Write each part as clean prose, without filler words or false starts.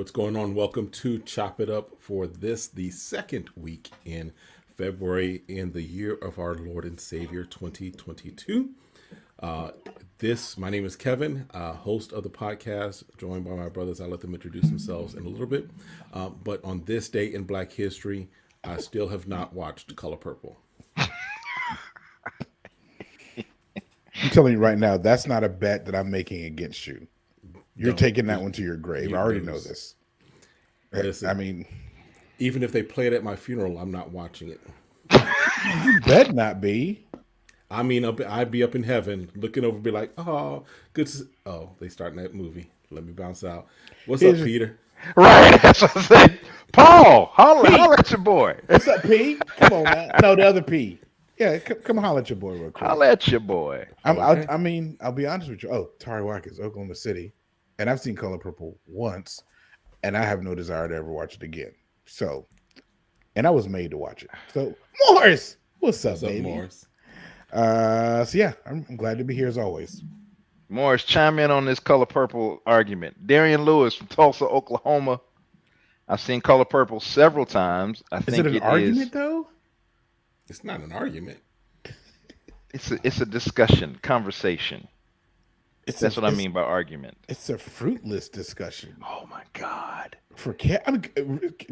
What's going on? Welcome to Chop It Up for this, the second week in February in the year of our Lord and Savior 2022. Uh, my name is Kevin, host of the podcast, joined by my brothers. I'll let them introduce themselves in a little bit. But on this day in Black History, I still have not watched Color Purple. I'm telling you right now, that's not a bet that I'm making against you. You're Don't. taking that one to your grave. You I already lose. know this. Listen, I mean, even if they play it at my funeral, I'm not watching it. you bet not be. I mean, I'd be up in heaven looking over, be like, "Oh, good." Oh, they starting that movie. Let me bounce out. What's up, Here's- Peter? Right, that's what I said. Paul, holler at your boy. What's up, P? Come on, man. No, the other P. Yeah, come holler at your boy real quick. Holler at your boy. Okay. I'll be honest with you. Oh, Tari Watkins, Oklahoma City, and I've seen Color Purple once, and I have no desire to ever watch it again. So, and I was made to watch it. So, Morris, what's up, baby? Morris? So yeah, I'm glad to be here as always. Morris, chime in on this Color Purple argument. Darian Lewis from Tulsa, Oklahoma. I've seen Color Purple several times. I Is think it an argument though? It's not an argument. It's a discussion, conversation. That's what I mean by argument. It's a fruitless discussion. Oh my God.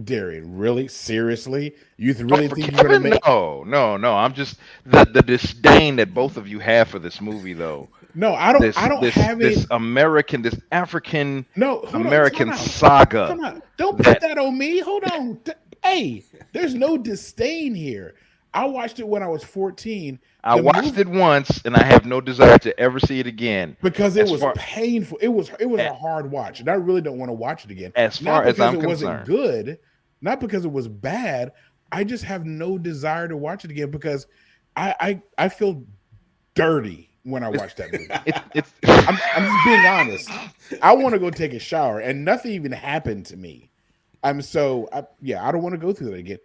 Darian, really? Seriously? You really For think you're gonna Kevin? make? No. I'm just the disdain that both of you have for this movie, though. No, I don't. I don't have this it. this African No, American Come saga. on. Don't put that on me. Hold on. Hey, there's no disdain here. I watched it when I was 14. I watched it once, and I have no desire to ever see it again because it was painful. It was a hard watch, and I really don't want to watch it again. As far as I'm concerned, wasn't good, not because it was bad. I just have no desire to watch it again because I feel dirty when I watch that movie. I'm just being honest. I want to go take a shower, and nothing even happened to me. I don't want to go through that again.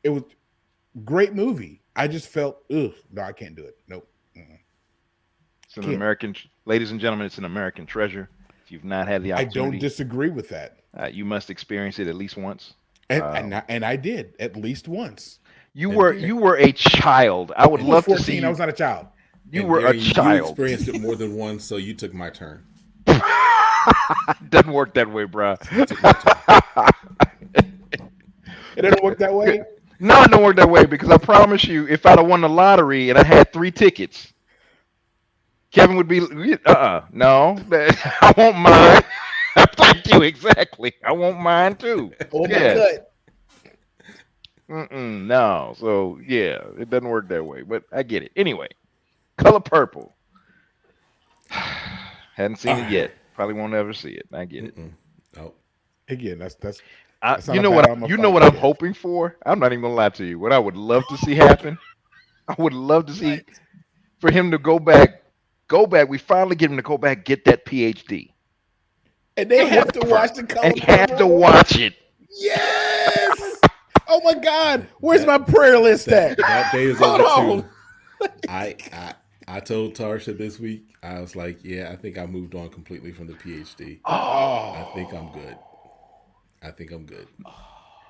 It was a great movie. I just felt, no, I can't do it. Nope. It's an American, ladies and gentlemen, it's an American treasure. If you've not had the opportunity, I don't disagree with that. You must experience it at least once. And I did at least once. You were a child. I would love 14, to see. I was not a child. You were a child. You experienced it more than once, so you took my turn. Doesn't work that way, bro. It doesn't work that way. No, it don't work that way because I promise you, if I'd have won the lottery and I had 3 tickets, Kevin would be, no, I won't mind. Thank you, exactly. I won't mind too. Oh my God. No, so yeah, it doesn't work that way, but I get it. Anyway, Color Purple. Hadn't seen it yet. Probably won't ever see it. I get it. Oh. Again, that's you know what I'm hoping for? I'm not even gonna lie to you. What I would love to see happen, I would love to see for him to go back. We finally get him to go back, get that PhD. And they have to watch the Color Purple. And he have to watch it. Yes. Oh my God. Where's my prayer list at? That day is over too. I told Tarsha this week, I was like, yeah, I think I moved on completely from the PhD. I think I'm good.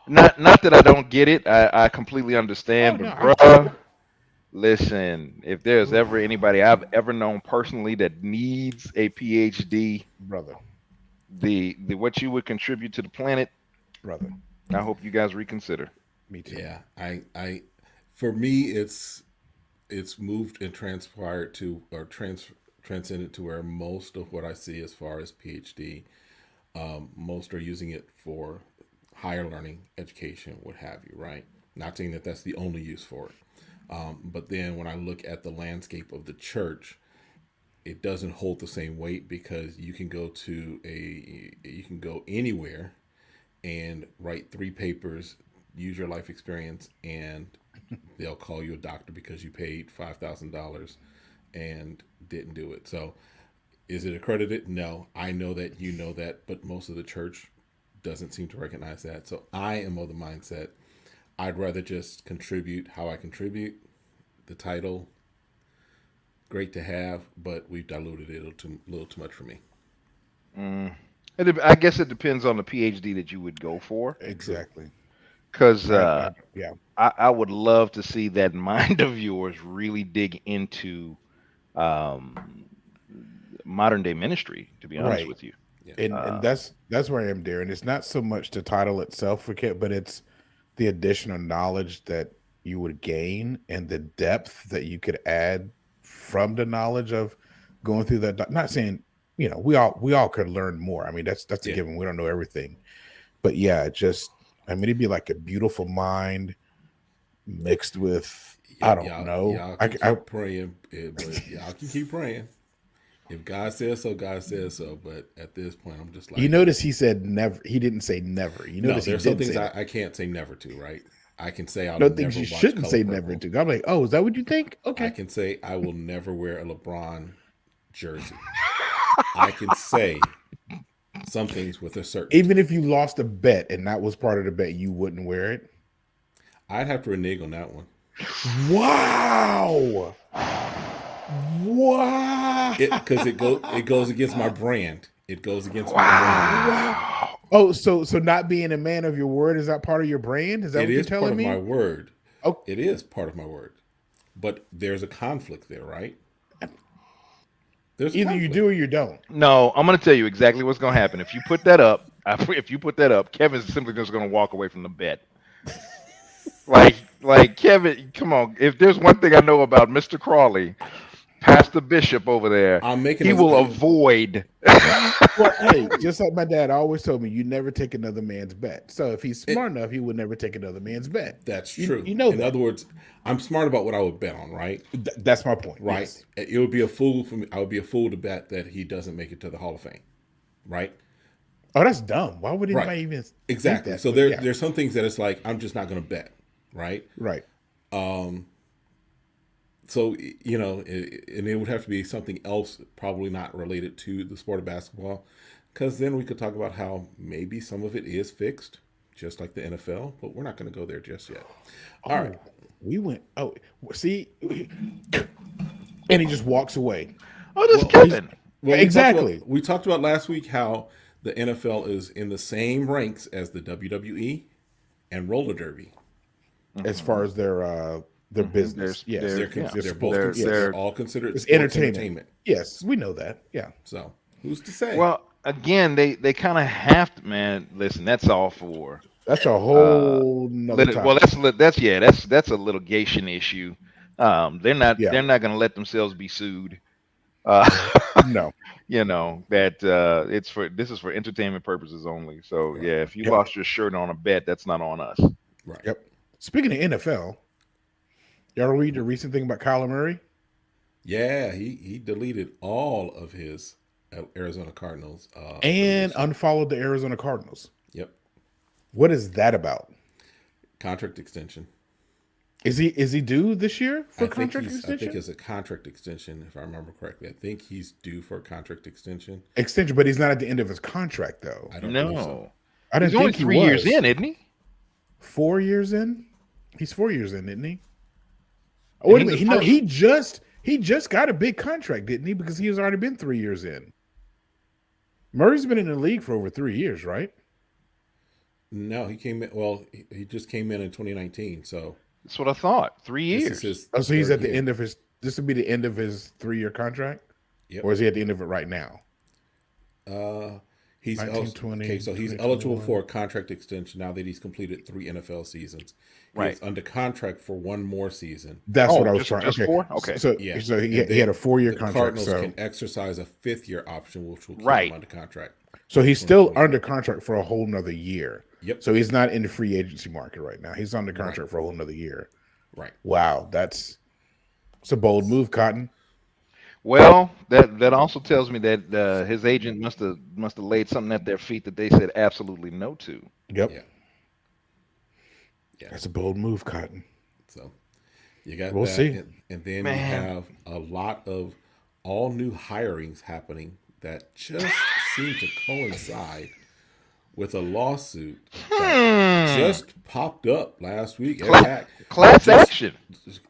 Not that I don't get it. I completely understand. But bruh, listen, if there's ever anybody I've ever known personally that needs a PhD, brother, the what you would contribute to the planet, brother, I hope you guys reconsider. Me too. Yeah, I for me it's moved and transpired to or transcended to where most of what I see as far as PhD, most are using it for higher learning, education, what have you, right? Not saying that that's the only use for it. But then when I look at the landscape of the church, it doesn't hold the same weight because you can go anywhere and write 3 papers, use your life experience, and they'll call you a doctor because you paid $5,000 and didn't do it. So is it accredited? No. I know that, you know that, but most of the church doesn't seem to recognize that. So I am of the mindset, I'd rather just contribute how I contribute. The title, great to have, but we've diluted it a little too much for me. I guess it depends on the PhD that you would go for, True. Exactly. because Yeah. I would love to see that mind of yours really dig into um, modern day ministry. To be honest Right. with you, Yeah. And uh, that's where I am, Darren. It's not so much the title itself for Kit, but it's the additional knowledge that you would gain and the depth that you could add from the knowledge of going through that. Not saying, we all could learn more. I mean, that's a Yeah. given. We don't know everything, but yeah, I mean, it'd be like a beautiful mind mixed with, I don't know. Y'all can keep praying, but y'all can keep praying. If God says so, God says so. But at this point, I'm just You like, notice he said never. He didn't say never. You no. notice he There's some did things say that. I can't say never to. Right? I can say I'll No things never you watch shouldn't Color say never Purple. to. I'm like, oh, is that what you think? I Okay. can say I will never wear a LeBron jersey. I can say some things with a Even certainty. if you lost a bet and that was part of the bet, you wouldn't wear it. I'd have to renege on that one. Wow. Because it Wow. goes against my brand. It goes against my brand. Wow. wow. Oh, so not being a man of your word, is that part of your brand? Is that It what you're is part telling of my me? word. Oh, It is part of my word. But there's a conflict there, right? There's a either you conflict. do or you don't. No, I'm going to tell you exactly what's going to happen. If you put that up, if you put that up, Kevin's simply just going to walk away from the bet. Like Kevin, come on. If there's one thing I know about Mr. Crawley, Pastor Bishop over there, I'm making he will a avoid. Well, hey, just like my dad always told me, you never take another man's bet. So if he's it, smart enough, he would never take another man's bet. that's You true. you know In that. other words, I'm smart about what I would bet on, right? That's my point. Right. Yes. It would be a fool for me. I would be a fool to bet that he doesn't make it to the Hall of Fame, right? Oh, that's dumb. Why would Right. anybody even think Exactly. that? So But yeah, there's some things that it's like I'm just not going to bet, right? right. Um, so and it would have to be something else, probably not related to the sport of basketball, because then we could talk about how maybe some of it is fixed, just like the NFL. But we're not going to go there just yet. All right. Oh, we went. Oh, see, and he just walks away. Oh, this Well, He's Kevin. well, exactly we talked about last week how the NFL is in the same ranks as the WWE and roller derby. as far Hmm. as their Hmm. business. Yes, Yeah, they're They're both supposed to. they're Yes, they're all considered it's sports entertainment. entertainment. Yes, we know that. Yeah, So who's to say? well. Again, they kind of have to. Man, listen, that's all for. that's a Uh, whole nother well, topic. that's a litigation issue. Yeah, they're not going to let themselves be sued. Uh, no. that this is for entertainment purposes only. So Right. yeah, if you Yep, lost your shirt on a bet, that's not on us. Right. yep. Speaking of NFL, y'all read the recent thing about Kyler Murray Yeah, he deleted all of his Arizona Cardinals and affiliation. unfollowed the Arizona Cardinals. Yep. What is that about? Contract extension. Is he due this year for contract I think extension? it's a contract extension, if I remember correctly. I think he's due for a contract extension. Extension, but he's not at the end of his contract though. I don't believe so. No, I he's didn't only think he 3 years was. in, isn't he? 4 years in? He's 4 years in, isn't he? Oh, And wait a he's minute. his He no, first. he just got a big contract, didn't he? Because he has already been 3 years in. Murray's been in the league for over 3 years, right? No, he came in. Well, he just came in 2019, so That's what I thought. Three this is years. his Oh, so he's third at the year. end of his. This would be the end of his 3 year contract, Yep. or is he at the end of it right now? Uh, he's 19, okay. 20, So he's 20, eligible 21. for a contract extension now that he's completed 3 NFL seasons. He Right. is under contract for one more season. That's what Oh, I was just trying. just Okay, four. so Okay. so, Yeah, so he, and he had a 4 year the contract. Cardinals So can exercise a 5th-year option, which will keep him Right. under contract. so through he's still 2024. under contract for a whole nother year. Yep. So he's not in the free agency market right now. He's under Right. contract for a whole nother year. Right. Wow, it's a bold move, Cotton. Well, that also tells me that his agent must have laid something at their feet that they said absolutely no to. Yep, Yeah. Yeah. that's a bold move, Cotton. So you got We'll that, see. and then you Man. have a lot of all new hirings happening that just seem to coincide with a lawsuit that just popped up last week. In Cla- fact, class just action.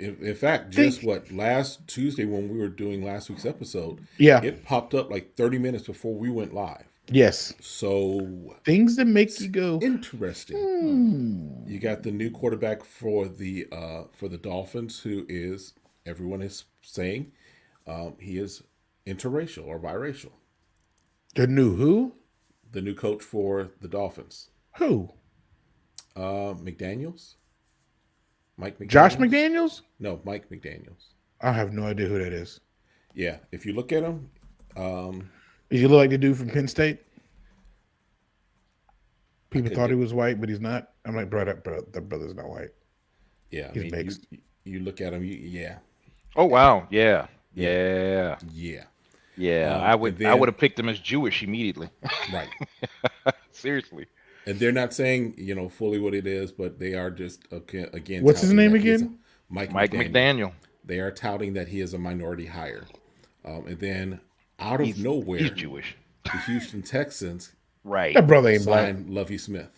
in fact, just what last Tuesday when we were doing last week's episode, Yeah, it popped up like 30 minutes before we went live. Yes. So Things that make you it's go, interesting. hmm. You got the new quarterback for the Dolphins, who is everyone is saying he is interracial or biracial. The new who? The new coach for the Dolphins, Who? McDaniel's, Mike Josh McDaniel's. McDaniels? No, Mike McDaniel's. I have no idea who that is. Yeah, if you look at him, um, Does he look like the dude from Penn State? I People could thought he get. was white, but he's not. I'm like, bro, that brother's not white. Yeah, I He's mean, mixed. you look at him. Yeah, Oh wow, yeah, yeah, yeah, yeah. yeah. And I would then have picked him as Jewish immediately. right, Seriously. and they're not saying fully what it is, but they are just again What's his touting name that he is a again? Mike Mike McDaniel. McDaniel. They are touting that he is a minority hire, and then out of He's nowhere, Jewish. the Houston Texans Right. That brother ain't black. signed Lovey Smith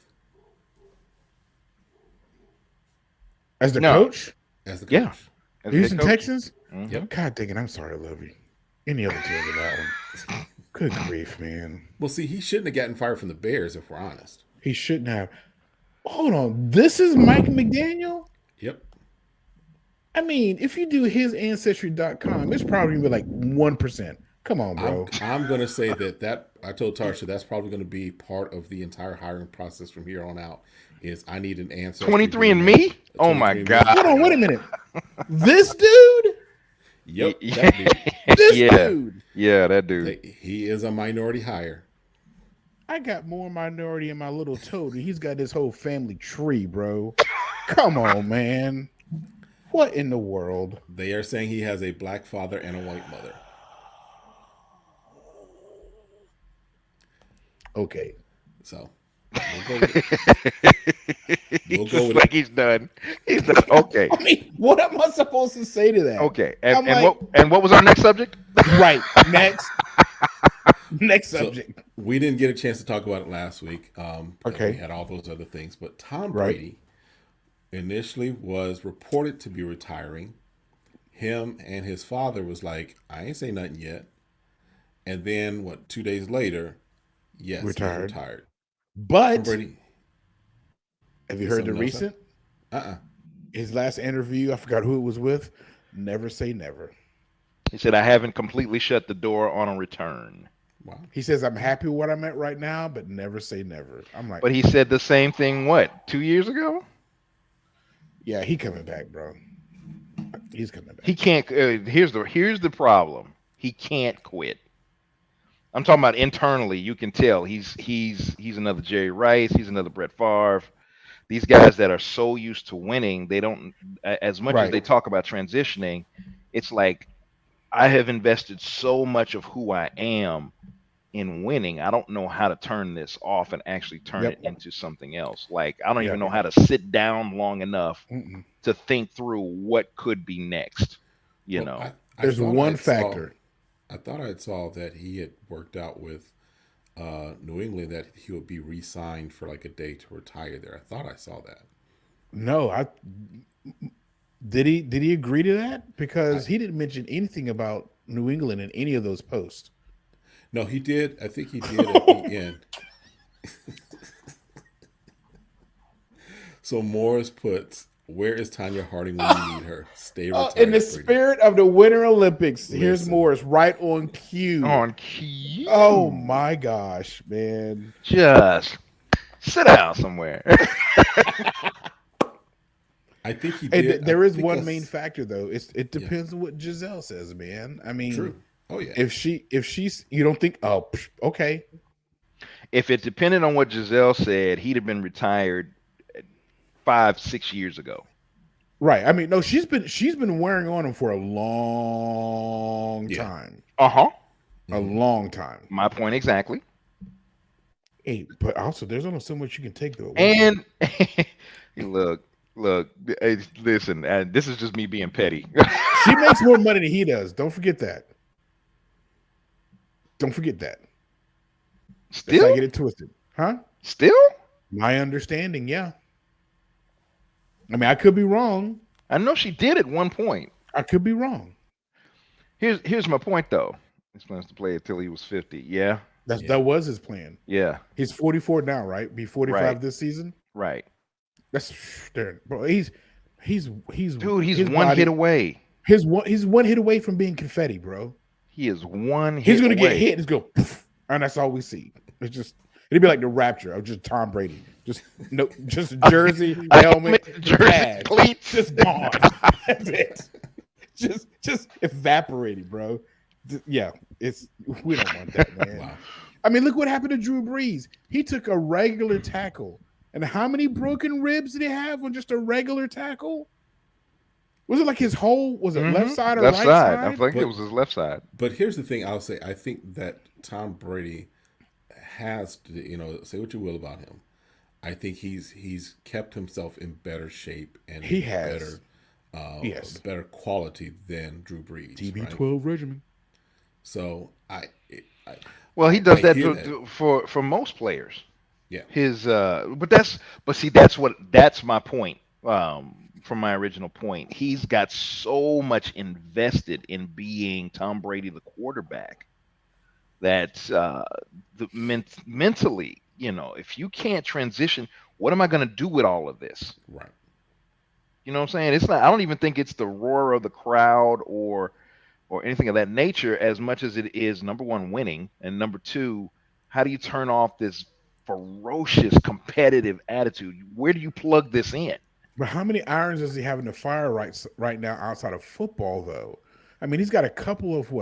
As the No. coach? as the Yeah. coach. As The a head Houston coach. Texans? Mhm. God dang it, I'm sorry, Lovey. Any other team than that one. Good grief, man. Well, see, he shouldn't have gotten fired from the Bears, if we're honest. He shouldn't have. Hold on. This is Mike McDaniel? Yep. I mean, if you do his ancestry.com, it's probably gonna be like 1%. Come on, I'm bro. I'm gonna say that I told Tarsha that's probably gonna be part of the entire hiring process from here on out. Is I need an ancestry 23 and DNA, me? a Oh my 23andMe. God. Hold on, wait a minute. This dude? Yep, that dude. This Yeah. dude. Yeah, that dude. He is a minority hire. I got more minority in my little toe than he's got this whole family tree, bro. Come on, man. What in the world? They are saying he has a black father and a white mother. Okay. So we'll go with it. He's We'll go just with like it. he's done. He's done. Okay. I mean, what am I supposed to say to that? Okay. I'm And like, what was our next subject? right. Next. Next So subject. we didn't get a chance to talk about it last week. Okay. We had all those other things, but Tom Right. Brady initially was reported to be retiring. Him and his father was like, I ain't say nothing yet. And then 2 days later, yes, Retired. he's retired. Tom But Brady. have you Is heard the something else recent? up? His last interview, I forgot who it was with. Never say never. He said, I haven't completely shut the door on a return. Wow. He says, I'm happy with what I'm at right now, but never say never. I'm like, But he said the same thing, what, 2 years ago? yeah, he coming back, bro. He's coming back. He can't. Here's the problem. He can't quit. I'm talking about internally. You can tell he's another Jerry Rice. He's another Brett Favre. These guys that are so used to winning, they don't. As much as they Right. talk about transitioning, it's like I have invested so much of who I am in winning. I don't know how to turn this off and actually turn Yep. it into something else. Like I don't Yeah. even know how to sit down long enough Mm-mm. to think through what could be next. You Well, know. I There's thought one I saw- factor. I thought I saw that he had worked out with New England that he would be re-signed for like a day to retire there. I thought I saw that. No, did he agree to that? Because he didn't mention anything about New England in any of those posts. No, he did. I think he did at the end. So Morris puts, "Where is Tanya Harding when you need her? Stay retired." In the Brady." spirit of the Winter Olympics, here's Listen. Morris right on cue. On cue. Oh my gosh, man. Just sit down somewhere. I think he And did. there I is think one I main s- factor though. It depends on what Giselle says, man. I mean, True. Oh yeah. if she's you don't think, oh, okay. If it depended on what Giselle said, he'd have been retired 5-6 years ago. Right. I mean, no, she's been wearing on him for a long Yeah. time. Uh-huh. A long time. My point exactly. Hey, but also there's only so much you can take though. And look, hey, listen, this is just me being petty. She makes more money than he does. Don't forget that. Don't forget that. Let's not Still? get it twisted. Huh? Still? My understanding, yeah. I mean, I could be wrong. I know she did at one point. I could be wrong. Here's my point though. He plans to play until he was 50. Yeah, Yeah. That was his plan. Yeah, He's 44 now, right? Be 45 right, this season. right. That's bro. He's Dude, he's his one hit body. away. He's one hit away from being confetti, bro. He is one He's hit gonna get away. hit and just go, poof, and that's all we see. It's just it'd be like the rapture of just Tom Brady, just jersey, helmet, jersey, badge, cleats. just gone. That's it. Just evaporating, bro. Yeah, we don't want that, man. Wow. I mean, look what happened to Drew Brees. He took a regular tackle, and how many broken ribs did he have on just a regular tackle? Was it like his whole? Was it left side or Left right side. I side? think it was his left side. But here's the thing I'll say. I think that Tom Brady has to, say what you will about him. I think he's kept himself in better shape and He has. better Yes. better quality than Drew Brees. TB12 regimen. So Well, he does I that, hear that. for most players. Yeah. But see, that's my point. From my original point, he's got so much invested in being Tom Brady, the quarterback, that mentally, if you can't transition, what am I going to do with all of this? Right. You know what I'm saying? It's not. I don't even think it's the roar of the crowd or anything of that nature, as much as it is, number one, winning, and number two, how do you turn off this ferocious competitive attitude? Where do you plug this in? But how many irons does he have in the fire right now outside of football, though? I mean, he's got a couple of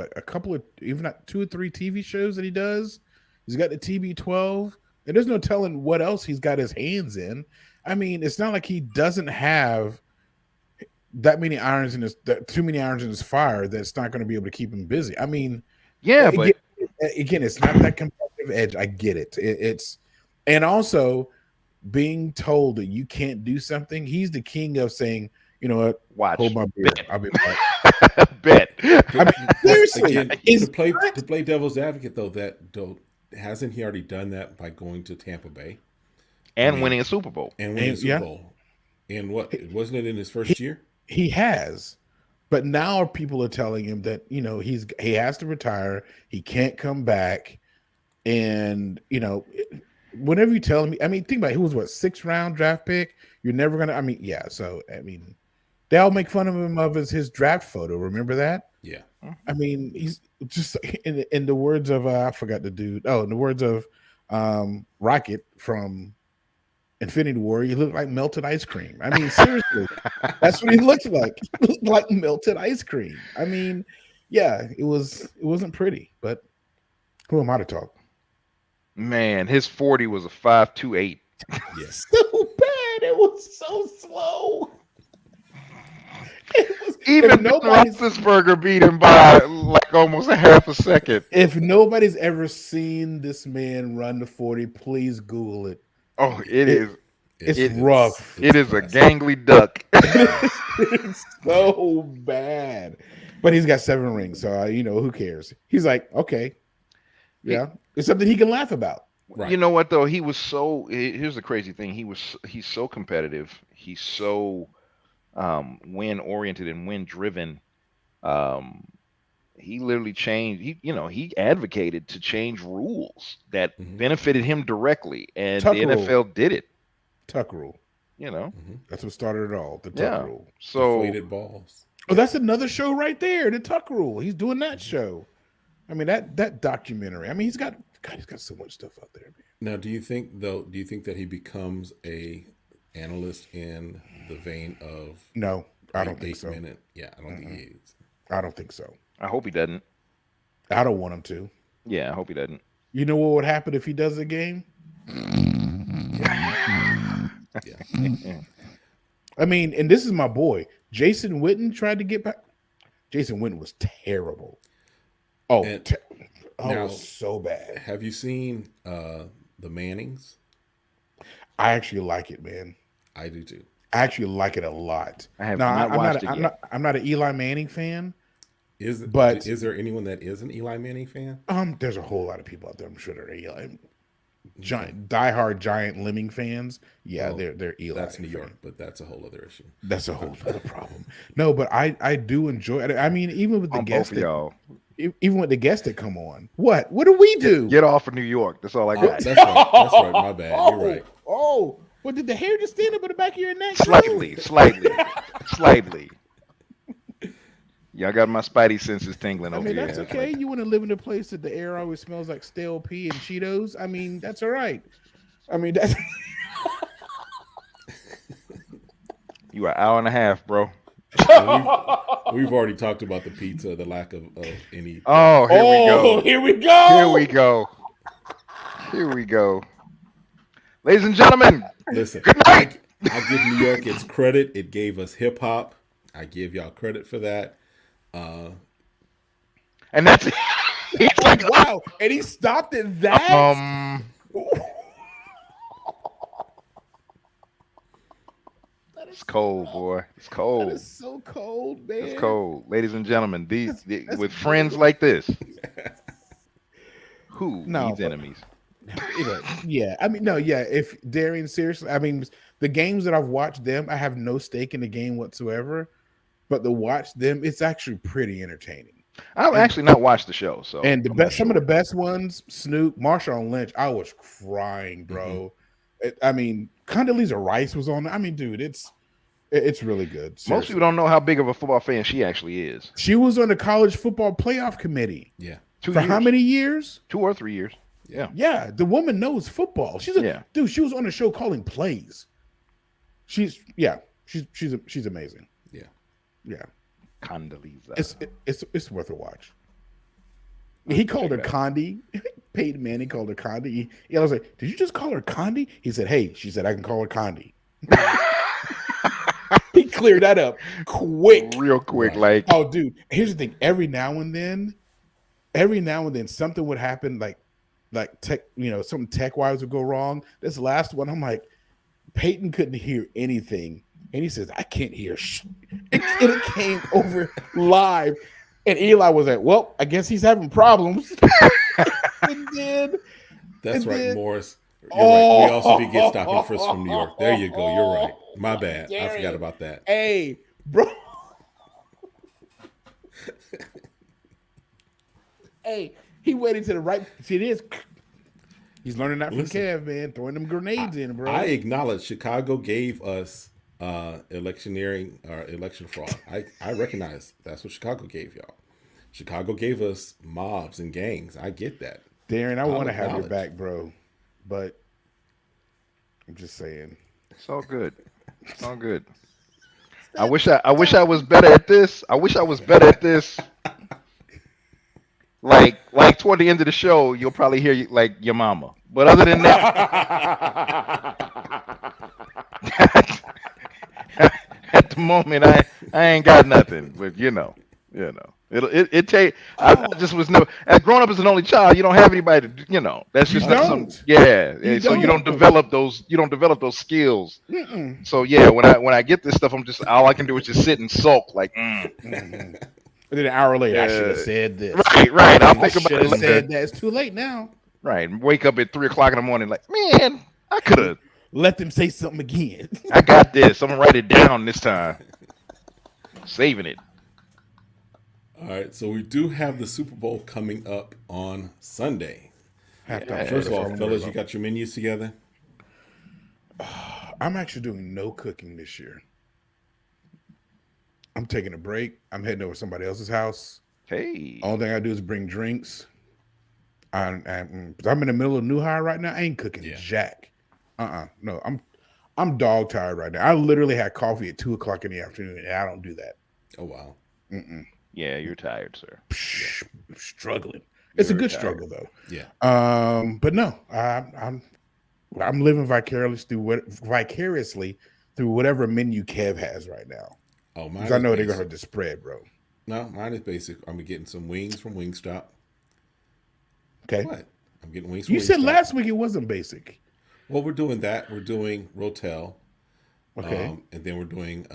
even not 2 or 3 TV shows that he does. He's got the TB12, and there's no telling what else he's got his hands in. I mean, it's not like he doesn't have too many irons in his fire that's not going to be able to keep him busy. I mean, Yeah, again, it's not that competitive edge. I get it. It's and also being told that you can't do something. He's the king of saying, you know what, watch. hold my beer. I'll be back. Bet. I mean, seriously, Again, to play devil's advocate though, hasn't he already done that by going to Tampa Bay and winning a Super Bowl? and winning a Super Bowl? And what wasn't it in his first year? He has, but now people are telling him that he has to retire. He can't come back, and whenever you tell me, I mean, think about it, he was 6th round draft pick. You're never gonna. I mean, yeah. So I mean, they all make fun of him of his draft photo. Remember that? Yeah. I mean, he's just in the words of I forgot the dude. Oh, in the words of Rocket from Infinity War, he looked like melted ice cream. I mean, seriously, that's what he looked like. He looked like melted ice cream. I mean, yeah, it wasn't pretty, but who am I to talk? Man, his 40 was a 5.28. Yes. So bad. It was so slow. Even Roethlisberger beat him by like almost a half a second. If nobody's ever seen this man run the 40, please Google it. Oh, it's rough. It is a gangly duck. It's so bad. But he's got 7 rings, so who cares? He's like, okay, yeah, it's something he can laugh about. Right. You know what though? He was so. Here's the crazy thing. He's so competitive. He's so win oriented and win driven. He literally changed. He advocated to change rules that benefited him directly, and Tuck the NFL did it. Tuck rule. That's what started it all. The Tuck rule. So Deflated balls. Oh, that's another show right there. The Tuck rule. He's doing that show. I mean, that documentary. I mean, he's got so much stuff out there, man. Now, do you think that he becomes a analyst in the vein of No, I don't think so. Yeah, I don't think he is. I don't think so. I hope he doesn't. I don't want him to. Yeah, I hope he doesn't. You know what would happen if he does a game? Yeah. I mean, and this is my boy. Jason Witten tried to get back. Jason Witten was terrible. Oh, now, so bad. Have you seen the Mannings? I actually like it, man. I do too. I actually like it a lot. I have not watched it yet. I'm not an Eli Manning fan. Is there anyone that is an Eli Manning fan? There's a whole lot of people out there. I'm sure they're Eli. Diehard Giant Lemming fans. Yeah, they're Eli. That's New York, but that's a whole other issue. That's a whole other problem. No, but I do enjoy it. I mean, even with the guests, y'all. even with the guests that come on. What do we do? Get off of New York. That's all I Oh, got. that's right. That's right. My bad. You're right. Oh, well, did the hair just stand up in the back of your neck? Slightly. Y'all got my spidey senses tingling I over mean, here. that's okay. You want to live in a place that the air always smells like stale pee and Cheetos. I mean, that's all right. I mean, that's You are an hour and a half, bro. We've already talked about the pizza, the lack of any. Oh, here we go. Here we go. Here we go. Here we go. Ladies and gentlemen, Listen, good night. I give New York its credit. It gave us hip hop. I give y'all credit for that. And that's he's like, Wow, and he stopped at that. It's cold, boy. It's cold. That is so cold, man. It's cold. Ladies and gentlemen, That's with friends like this, who No, needs but- enemies? Yeah, I mean, no, yeah. If Darian, seriously, I mean, the games that I've watched them, I have no stake in the game whatsoever. But to watch them, it's actually pretty entertaining. I've actually not watched the show, so And the I'm not best, some of sure. the best ones, Snoop, Marshawn Lynch. I was crying, bro. I mean, Condoleezza Rice was on. I mean, dude, it's really good. Most Seriously. people don't know how big of a football fan she actually is. She was on the college football playoff committee Yeah. 2 for years, how many years? 2 or 3 years. Yeah. Yeah, the woman knows football. She's Yeah. dude. She was on a show calling plays. She's amazing. Yeah. Yeah, Condoleezza. it's worth a watch. He called her check it Condi. Peyton Manning called her Condi. I was like, "Did you just call her Condi?" He said, "Hey," she said, "I can call her Condi." He cleared that up quick. Real quick, Right. like Oh, dude. Here's the thing. Every now and then, something would happen, like tech, something tech wise would go wrong. This last one, I'm like, Peyton couldn't hear anything, and he says, "I can't hear." It came over live, and Eli was like, "Well, I guess he's having problems." And then, That's And right, then- Morris. You're right. We also did get Stop and Frisk from New York. There you go. You're right. My bad. I forgot about that. Hey, bro. Hey, he waited to the right. See, it is. He's learning that from Listen, Kev, man. Throwing them grenades in, bro. I acknowledge Chicago gave us electioneering or election fraud. I recognize that's what Chicago gave y'all. Chicago gave us mobs and gangs. I get that. Darren, I I'll want to have your acknowledge. back, bro. But I'm just saying. it's all good. It's all good. I wish I was better at this. I wish I was better at this. Like toward the end of the show, you'll probably hear like your mama. But other than that, at the moment, I ain't got nothing. But it take. I just was never. As growing up as an only child, you don't have anybody to. That's just You not don't. some. Yeah. You So you don't. don't develop those. You don't develop those skills. Mm-mm. So yeah, when I get this stuff, I'm just all I can do is just sit and sulk like. Mhm. And then an hour later, I should have said this. Right. I'll I think about should it have later. said that. It's too late now. Right. Wake up at 3 o'clock in the morning, like, man, I could have. Let them say something again. I got this. I'm gonna write it down this time. Saving it. All right. So we do have the Super Bowl coming up on Sunday. Halftime First of show, all, I'm fellas, worried you got your menus together? about. I'm actually doing no cooking this year. I'm taking a break. I'm heading over to somebody else's house. Hey. Only thing I do is bring drinks. I'm in the middle of new hire right now. I ain't cooking Yeah. jack. No, I'm dog tired right now. I literally had coffee at 2 o'clock in the afternoon, and I don't do that. Oh wow. Yeah, you're tired, sir. I'm struggling. It's a You're good tired. struggle though. Yeah. But no, I'm living vicariously through whatever menu Kev has right now. Oh, mine. Because I is know they're basic. gonna have the spread, bro. No, mine is basic. I'm getting some wings from Wingstop. Okay. What? I'm getting wings from You said Wingstop. last week it wasn't basic. Well, we're doing that. We're doing Rotel. Okay. And then we're doing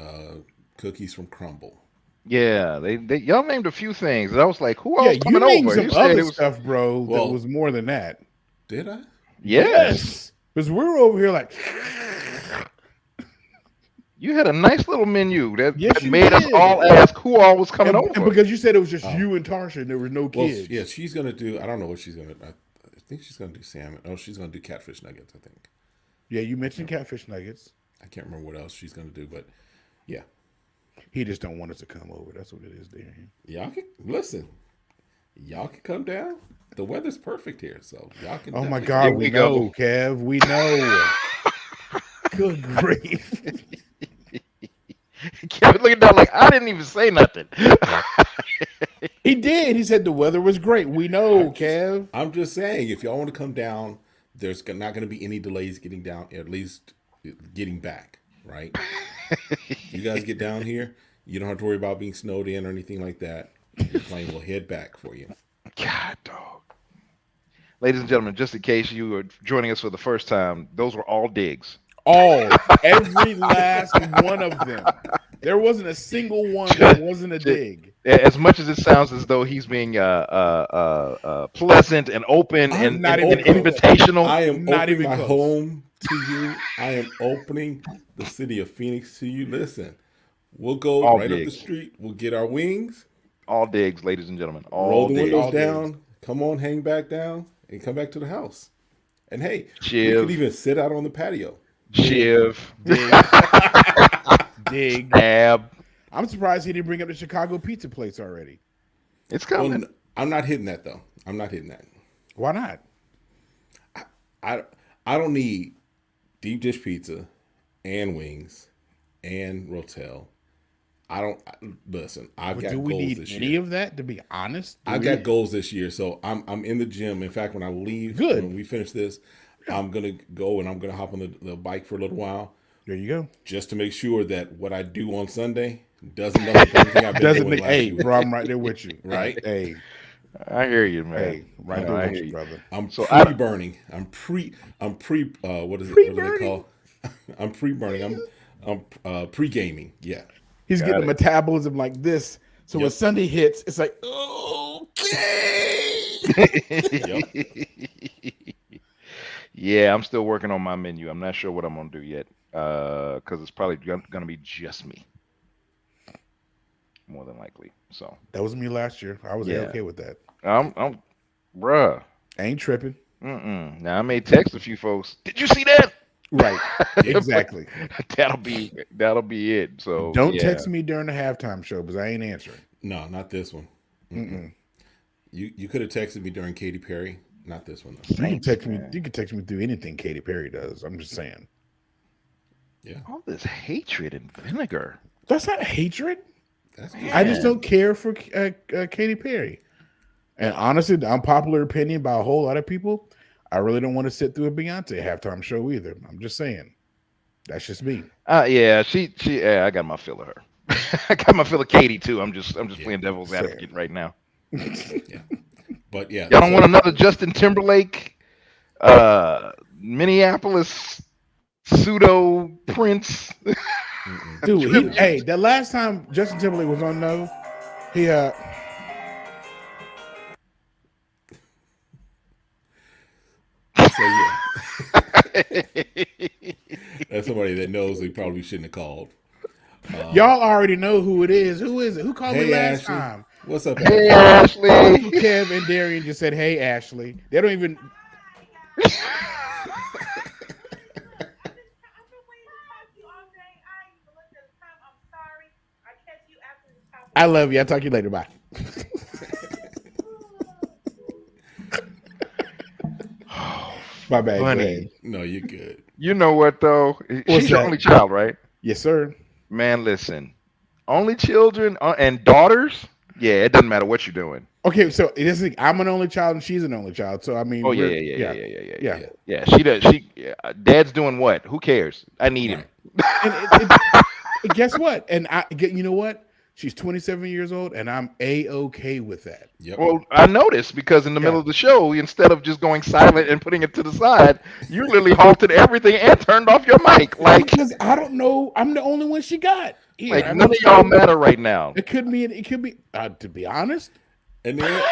cookies from Crumble. Yeah, they y'all named a few things, and I was like, who Yeah, else you coming named over? some You said other it was stuff, bro, Well- that was more than that. Did I? yes. Because we're over here like You had a nice little menu Yes, that you made us did. all ask who all was coming And over. because you said it was just you and Tarsha, and there were no Well, kids. yeah, she's gonna do. I don't know what she's gonna. I think she's gonna do salmon. Oh, she's gonna do catfish nuggets. I think. Yeah, you mentioned catfish nuggets. I can't remember what else she's gonna do, but yeah, He just don't want us to come over. That's what it is, there. y'all can listen. Y'all can come down. The weather's perfect here, so y'all can. Oh my definitely- God, Here we we go. know, Kev. We know. Good grief. Kevin looking down like I didn't even say nothing. He did. He said the weather was great. We know, Kev. I'm just saying, if y'all want to come down, there's not going to be any delays getting down, at least getting back, right? You guys get down here, you don't have to worry about being snowed in or anything like that. Your plane will head back for you. God, dog. Ladies and gentlemen, just in case you are joining us for the first time, those were all digs. Every last one of them. There wasn't a single one that wasn't a dig. As much as it sounds as though he's being pleasant and open I'm and, not and, even and invitational, I am Not opening even my close. home to you. I am opening the city of Phoenix to you. Listen, we'll go All right up the digs. street. We'll get our wings, all digs, ladies and gentlemen, roll all the digs. windows All down, come on, hang back down, and come back to the house. And hey, we Shiv. could even sit out on the patio. Shiv, Dig. Ab. I'm surprised he didn't bring up the Chicago pizza place already. It's Well, coming. I'm not hitting that though. I'm not hitting that. Why not? I don't need deep dish pizza and wings and rotel. I don't listen. I've But got do we goals need this any year. of that? To be honest, Do I've we? got goals this year, so I'm in the gym. In fact, when I leave, Good. when we finish this, I'm gonna go and I'm gonna hop on the bike for a little while, There you go. just to make sure that what I do on Sunday doesn't mess up everything I've been Doesn't doing make. last Hey, few weeks. bro, I'm right there with you. Right. Hey, I hear you, man. hey, right No, there I with hear you, you. brother. I'm So I- pre-burning. I'm pre. What is it? What do they call? I'm pre-burning. I'm pre-gaming. Yeah. He's Got getting it. a metabolism like this. So when Yep. Sunday hits, it's like, okay. Yeah, I'm still working on my menu. I'm not sure what I'm gonna do yet, because it's probably gonna be just me, more than likely. So That was me last year. I was Yeah. okay with that. I'm bruh. I ain't tripping. Now I may text a few folks. Did you see that? Right. Exactly. that'll be it. So Don't yeah. text me during the halftime show because I ain't answering. No, not this one. You could have texted me during Katy Perry. Not this one though. You can Thanks, text me. man. You can text me through anything Katy Perry does. I'm just saying. Yeah. All this hatred and vinegar. That's not hatred. That's I just don't care for Katy Perry. And honestly, the unpopular opinion by a whole lot of people, I really don't want to sit through a Beyonce halftime show either. I'm just saying. That's just me. Yeah, yeah, I got my fill of her. I got my fill of Katie too. I'm just playing devil's Fair. advocate right now. Yeah. But yeah. Y'all don't want another Justin Timberlake, Minneapolis pseudo Prince. Dude, hey, the last time Justin Timberlake was on No, he So yeah. That's somebody that knows they probably shouldn't have called. y'all already know who it is. Who is it? Who called me Hey last Ashley. time? What's up, Hey Ashley? Ashley. Kev and Darian just said, "Hey Ashley." They don't even. I love you. I'll talk to you later. Bye. My bad. Go Funny. ahead. No, you're good. You know what though? What's She's your that? only child, right? Yes, sir. Man, listen. Only children and daughters. Yeah, it doesn't matter what you're doing. Okay, so it isn't. I'm an only child and she's an only child. So I mean, Oh yeah, we're- yeah. Yeah, she does. Dad's doing what? Who cares? I need him. And guess what? And you know what? She's 27 years old, and I'm okay with that. Yep. Well, I noticed because in the middle of the show, instead of just going silent and putting it to the side, you literally halted everything and turned off your mic. Like Because I don't know. I'm the only one she got. Here, Like I'm none of not y'all saying- matter right now. It could be. It could be. To be honest, And then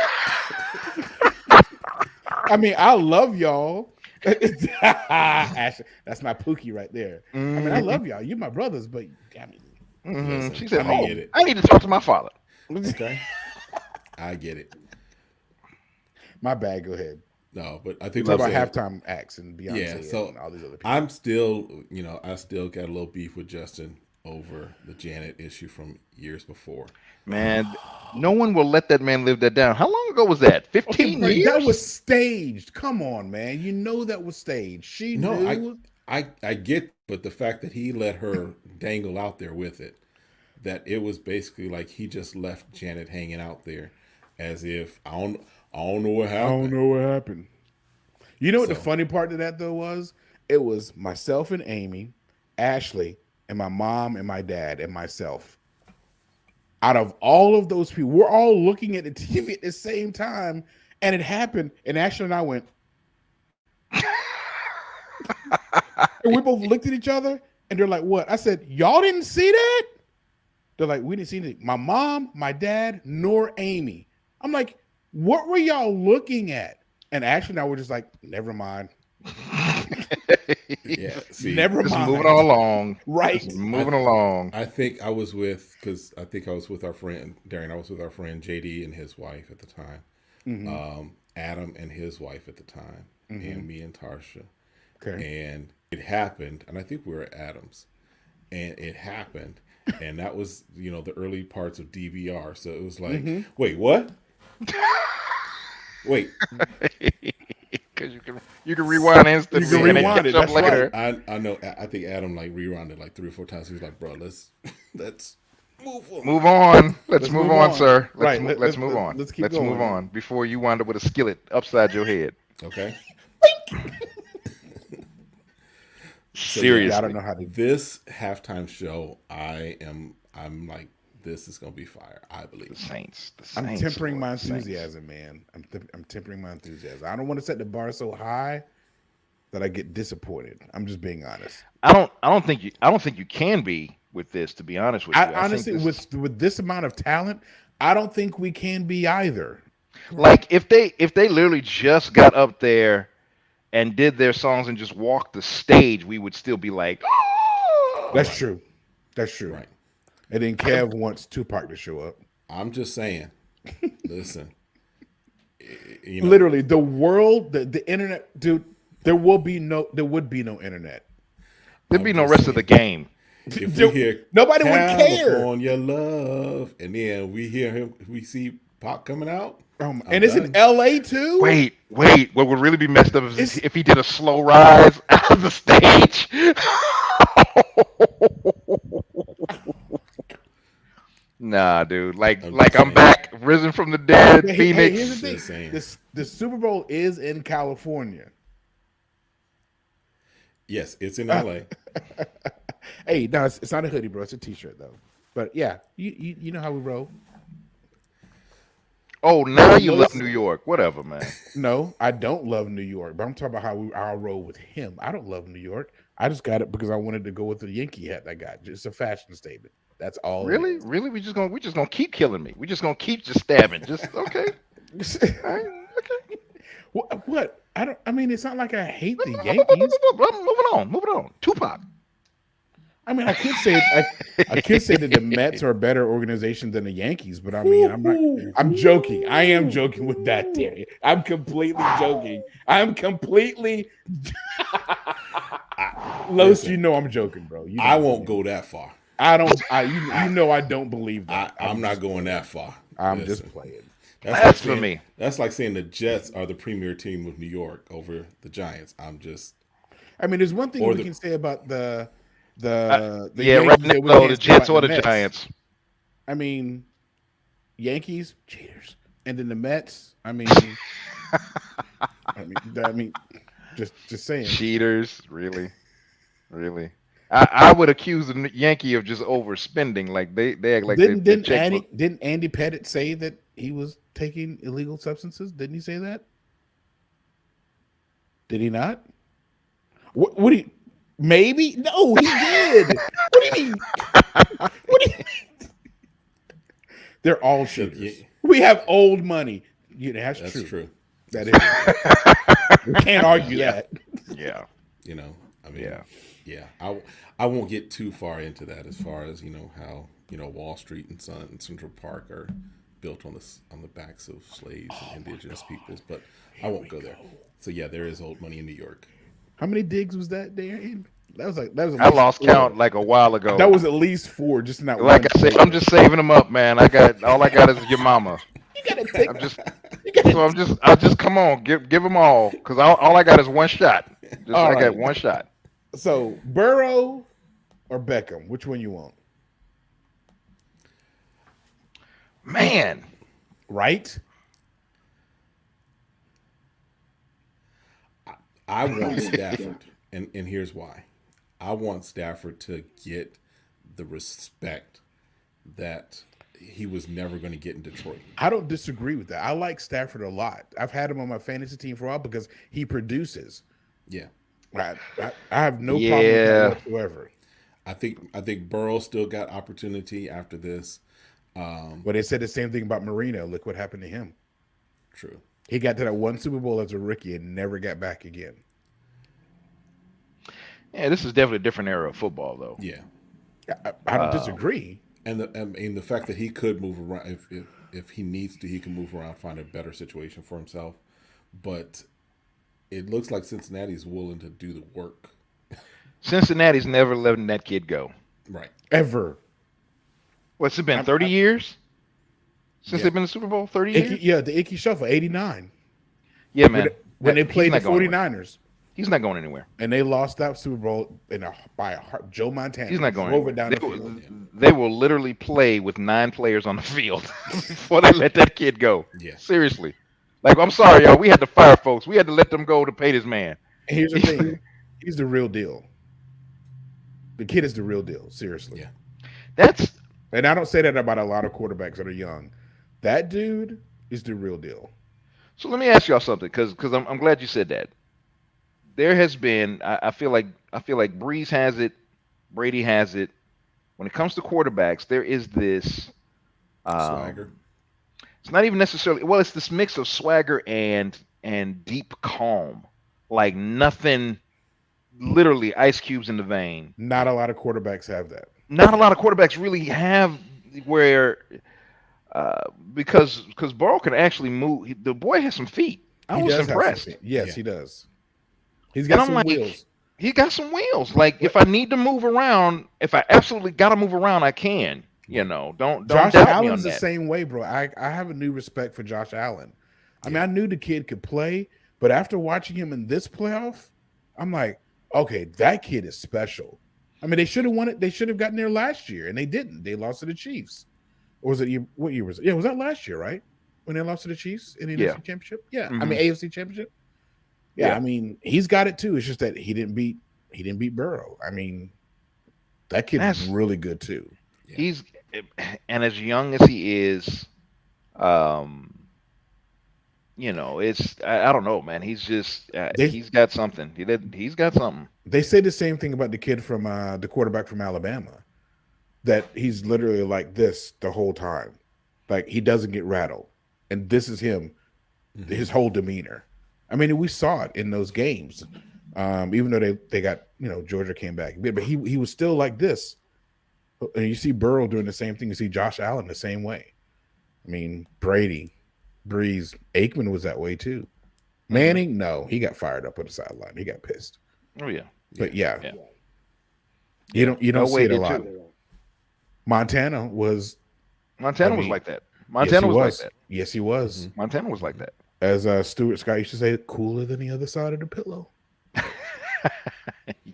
I mean, I love y'all. Ashley, that's my Pookie right there. I mean, I Mhm. love y'all. You're my brothers, but I mean, Mhm. Listen, She said, I I "Oh, get mean, it. I need to talk to my father." Okay, I get it. my bad. Go ahead. No, but I We think talk we're about saying, halftime acts and yeah. Beyonce So and all these other people. I'm still, I still got a little beef with Justin over the Janet issue from years before. Man, no one will let that man live that down. How long ago was that? Okay, 15 but that years? was staged. Come on, man. You know that was staged. She No, knew. I get, but the fact that he let her dangle out there with it, that it was basically like he just left Janet hanging out there, as if I don't know what I don't happened. know what happened. You know what the So funny part of that though was? It was myself and Amy, Ashley, and my mom and my dad and myself. Out of all of those people, we're all looking at the TV at the same time, and it happened. And Ashley and I went, and we both looked at each other, and they're like, "What?" I said, "Y'all didn't see that?" They're like, "We didn't see it." My mom, my dad, nor Amy. I'm like, "What were y'all looking at?" And Ashley and I were just like, "Never mind, yeah, see, never Just moving mind." on along. Right? Just I moving along. I think I was with because I think I was with our friend Darren. I was with our friend JD and his wife at the time, Mm-hmm. Adam and his wife at the time, Mm-hmm. and me and Tarsha. Okay. And it happened, and I think we were at Adams, and it happened, and that was the early parts of DVR. So it was like, Mm-hmm. wait, what? Wait, Because you can rewind You can instantly and it rewind it. catch up That's right. later. I know. I think Adam like rewound it like 3 or 4 times. He was like, bro, let's let's move on. Move on. Let's Let's move move on, on. sir. Right. Let's move on. Let's keep Let's move going. on before you wind up with a skillet upside your head. Okay. So yeah, Yeah, I don't Seriously. know how to. this halftime show, I'm like, this is gonna be fire. I The believe. Saints. The I'm Saints, tempering Lord. my The Saints. enthusiasm, man. I'm tempering my enthusiasm. I don't want to set the bar so high that I get disappointed. I'm just being honest. I don't think you can be with this, to be honest with I you. I think honestly, this with this amount of talent, I don't think we can be either. like if they literally just got up there and did their songs and just walked the stage, we would still be like, That's Right. true. That's true. Right. And then Kev wants Tupac to show up. I'm just saying. Listen, Literally, the world, the internet, dude. There would be no internet. there'd I'm be no just rest of the saying. game. If we hear Nobody would care. California love, and then we see Pop coming out, I'm And it's in done. LA too. Wait. What would really be messed up is It's if he did a slow rise out of the stage. Nah, dude. Like I'm like just I'm saying. back, risen from the dead, hey, here's the Phoenix. thing. Just saying. The Super Bowl is in California. Yes, it's in LA. Hey, no, it's not a hoodie, bro. It's a t-shirt though. But yeah, you know how we roll. Oh, now you love Melissa. New York. Whatever, man. No, I don't love New York, but I'm talking about how I roll with him. I don't love New York. I just got it because I wanted to go with the Yankee hat I got. Just a fashion statement. That's all it Really? is. Really? We just gonna keep killing me. We just gonna keep just stabbing. Just okay. All right. Okay. What? I don't. I mean, it's not like I hate the I'm Yankees. moving on. Moving on. Tupac. I mean, I could say that the Mets are a better organization than the Yankees, but I mean, I'm not. I'm joking. I am joking with that, Terry. I'm completely joking. I'm completely. Los, Listen, you know I'm joking, bro. You know I I'm won't joking. go that far. I don't. You know I don't believe that. I'm not just going playing. that far. I'm Listen, just playing. Blasphemy. That's like saying the Jets are the premier team of New York over the Giants. I'm just I mean, there's one thing or we the can say about the Yeah, right Yankees now that we though, the can't say about Jets or the Mets. Giants. I mean, Yankees cheaters, and then the Mets. I mean, just saying. Cheaters, really, really. I would accuse the Yankee of just overspending. Like they act like their checkbook. Didn't Andy Pettit say that he was taking illegal substances? Didn't he say that? Did he not? What do you? Maybe no, he did. What do you mean? What do you mean? They're all so, cheaters. yeah, We have old money. Yeah, that's that's true. true. That is. We can't argue Yeah. that. Yeah. You know, I mean, Yeah. yeah, I won't get too far into that as far as how Wall Street and Sun and Central Park are built on the backs of slaves and Oh my indigenous peoples, God. but I Here won't we go there. go. So yeah, there is old money in New York. How many digs was that there? In? That was at I least lost count four. like a while That ago. was at least four just in that Like one I said, I'm statement. just saving them up, man. All I got is your mama. You gotta take. I'm just You gotta. so I just come on, give them all, cause all I got is one shot. Just All I got right. one shot. So Burrow or Beckham, which one you want? Man, Right? I want Stafford, and here's why. I want Stafford to get the respect that he was never going to get in Detroit. I don't disagree with that. I like Stafford a lot. I've had him on my fantasy team for a while because he produces. Yeah, I have no problem with that yeah. whatsoever. I think Burrow still got opportunity after this. But they said the same thing about Marino. Look what happened to him. True. He got to that one Super Bowl as a rookie and never got back again. Yeah, this is definitely a different era of football, though. Yeah, I don't disagree. and the fact that he could move around if he needs to, he can move around, find a better situation for himself. But it looks like Cincinnati's willing to do the work. Cincinnati's never letting that kid go. Right. Ever. What's it been? I'm, 30 years since Yeah. they've been in the Super Bowl. 30 years. Yeah, the Icky Shuffle, 89. Yeah, When, man. when they He's played the not going anywhere. 49ers He's not going anywhere. and they lost that Super Bowl by Joe Montana. He's not going Drove anywhere. it down the field. They will literally play with 9 players on the field before they let that kid go. Yeah. Seriously. Like, I'm sorry, y'all. We had to fire folks. We had to let them go to pay this man. And here's the thing. He's the real deal. The kid is the real deal, seriously. Yeah. That's And I don't say that about a lot of quarterbacks that are young. That dude is the real deal. so. Let me ask y'all something, because I'm glad you said that. There has been. I feel like Breeze has it, Brady has it. When it comes to quarterbacks, there is this. Swagger. It's not even necessarily. Well, it's this mix of swagger and deep calm, like nothing. Literally, ice cubes in the vein. Not a lot of quarterbacks have that. Not a lot of quarterbacks really have where because Burrow can actually move. The boy has some feet. I He was does have impressed, some. Yes, Yeah. he does. He's and got I'm some like, wheels. he got some wheels. Like if I need to move around, if I absolutely got to move around, I can. You know, don't Josh doubt me on Allen's the that. same way, bro. I have a new respect for Josh Allen. I mean, Yeah. I knew the kid could play, but after watching him in this playoff, I'm like, okay, that kid is special. I mean, they should have won it. They should have gotten there last year, and they didn't. They lost to the Chiefs. Or was it what year was it? Yeah, was that last year, right? When they lost to the Chiefs in the Yeah. NFC Championship? Yeah. I Mhm. mean AFC Championship. Yeah, Yeah. I mean, he's got it too. It's just that he didn't beat Burrow. I mean, that kid's That's really good too. Yeah. he's and as young as he is, um, it's I don't know, man. He's just They he's got something. He's got something. they say the same thing about the kid from the quarterback from Alabama, that he's literally like this the whole time. Like he doesn't get rattled. And this is him, his whole demeanor. I mean, we saw it in those games. Even though they got, Georgia came back. But he was still like this. And you see Burrow doing the same thing. You see Josh Allen the same way. I mean, Brady, Breeze, Aikman was that way too. Manning, no, he got fired up on the sideline. He got pissed. Oh yeah. But yeah, Yeah. you don't see Elway it a did lot. too. Montana was Montana I was mean, like that. yes, Montana he was like that. Yes, he was. Mhm. Montana was like that. As Stuart Scott used to say, cooler than the other side of the pillow.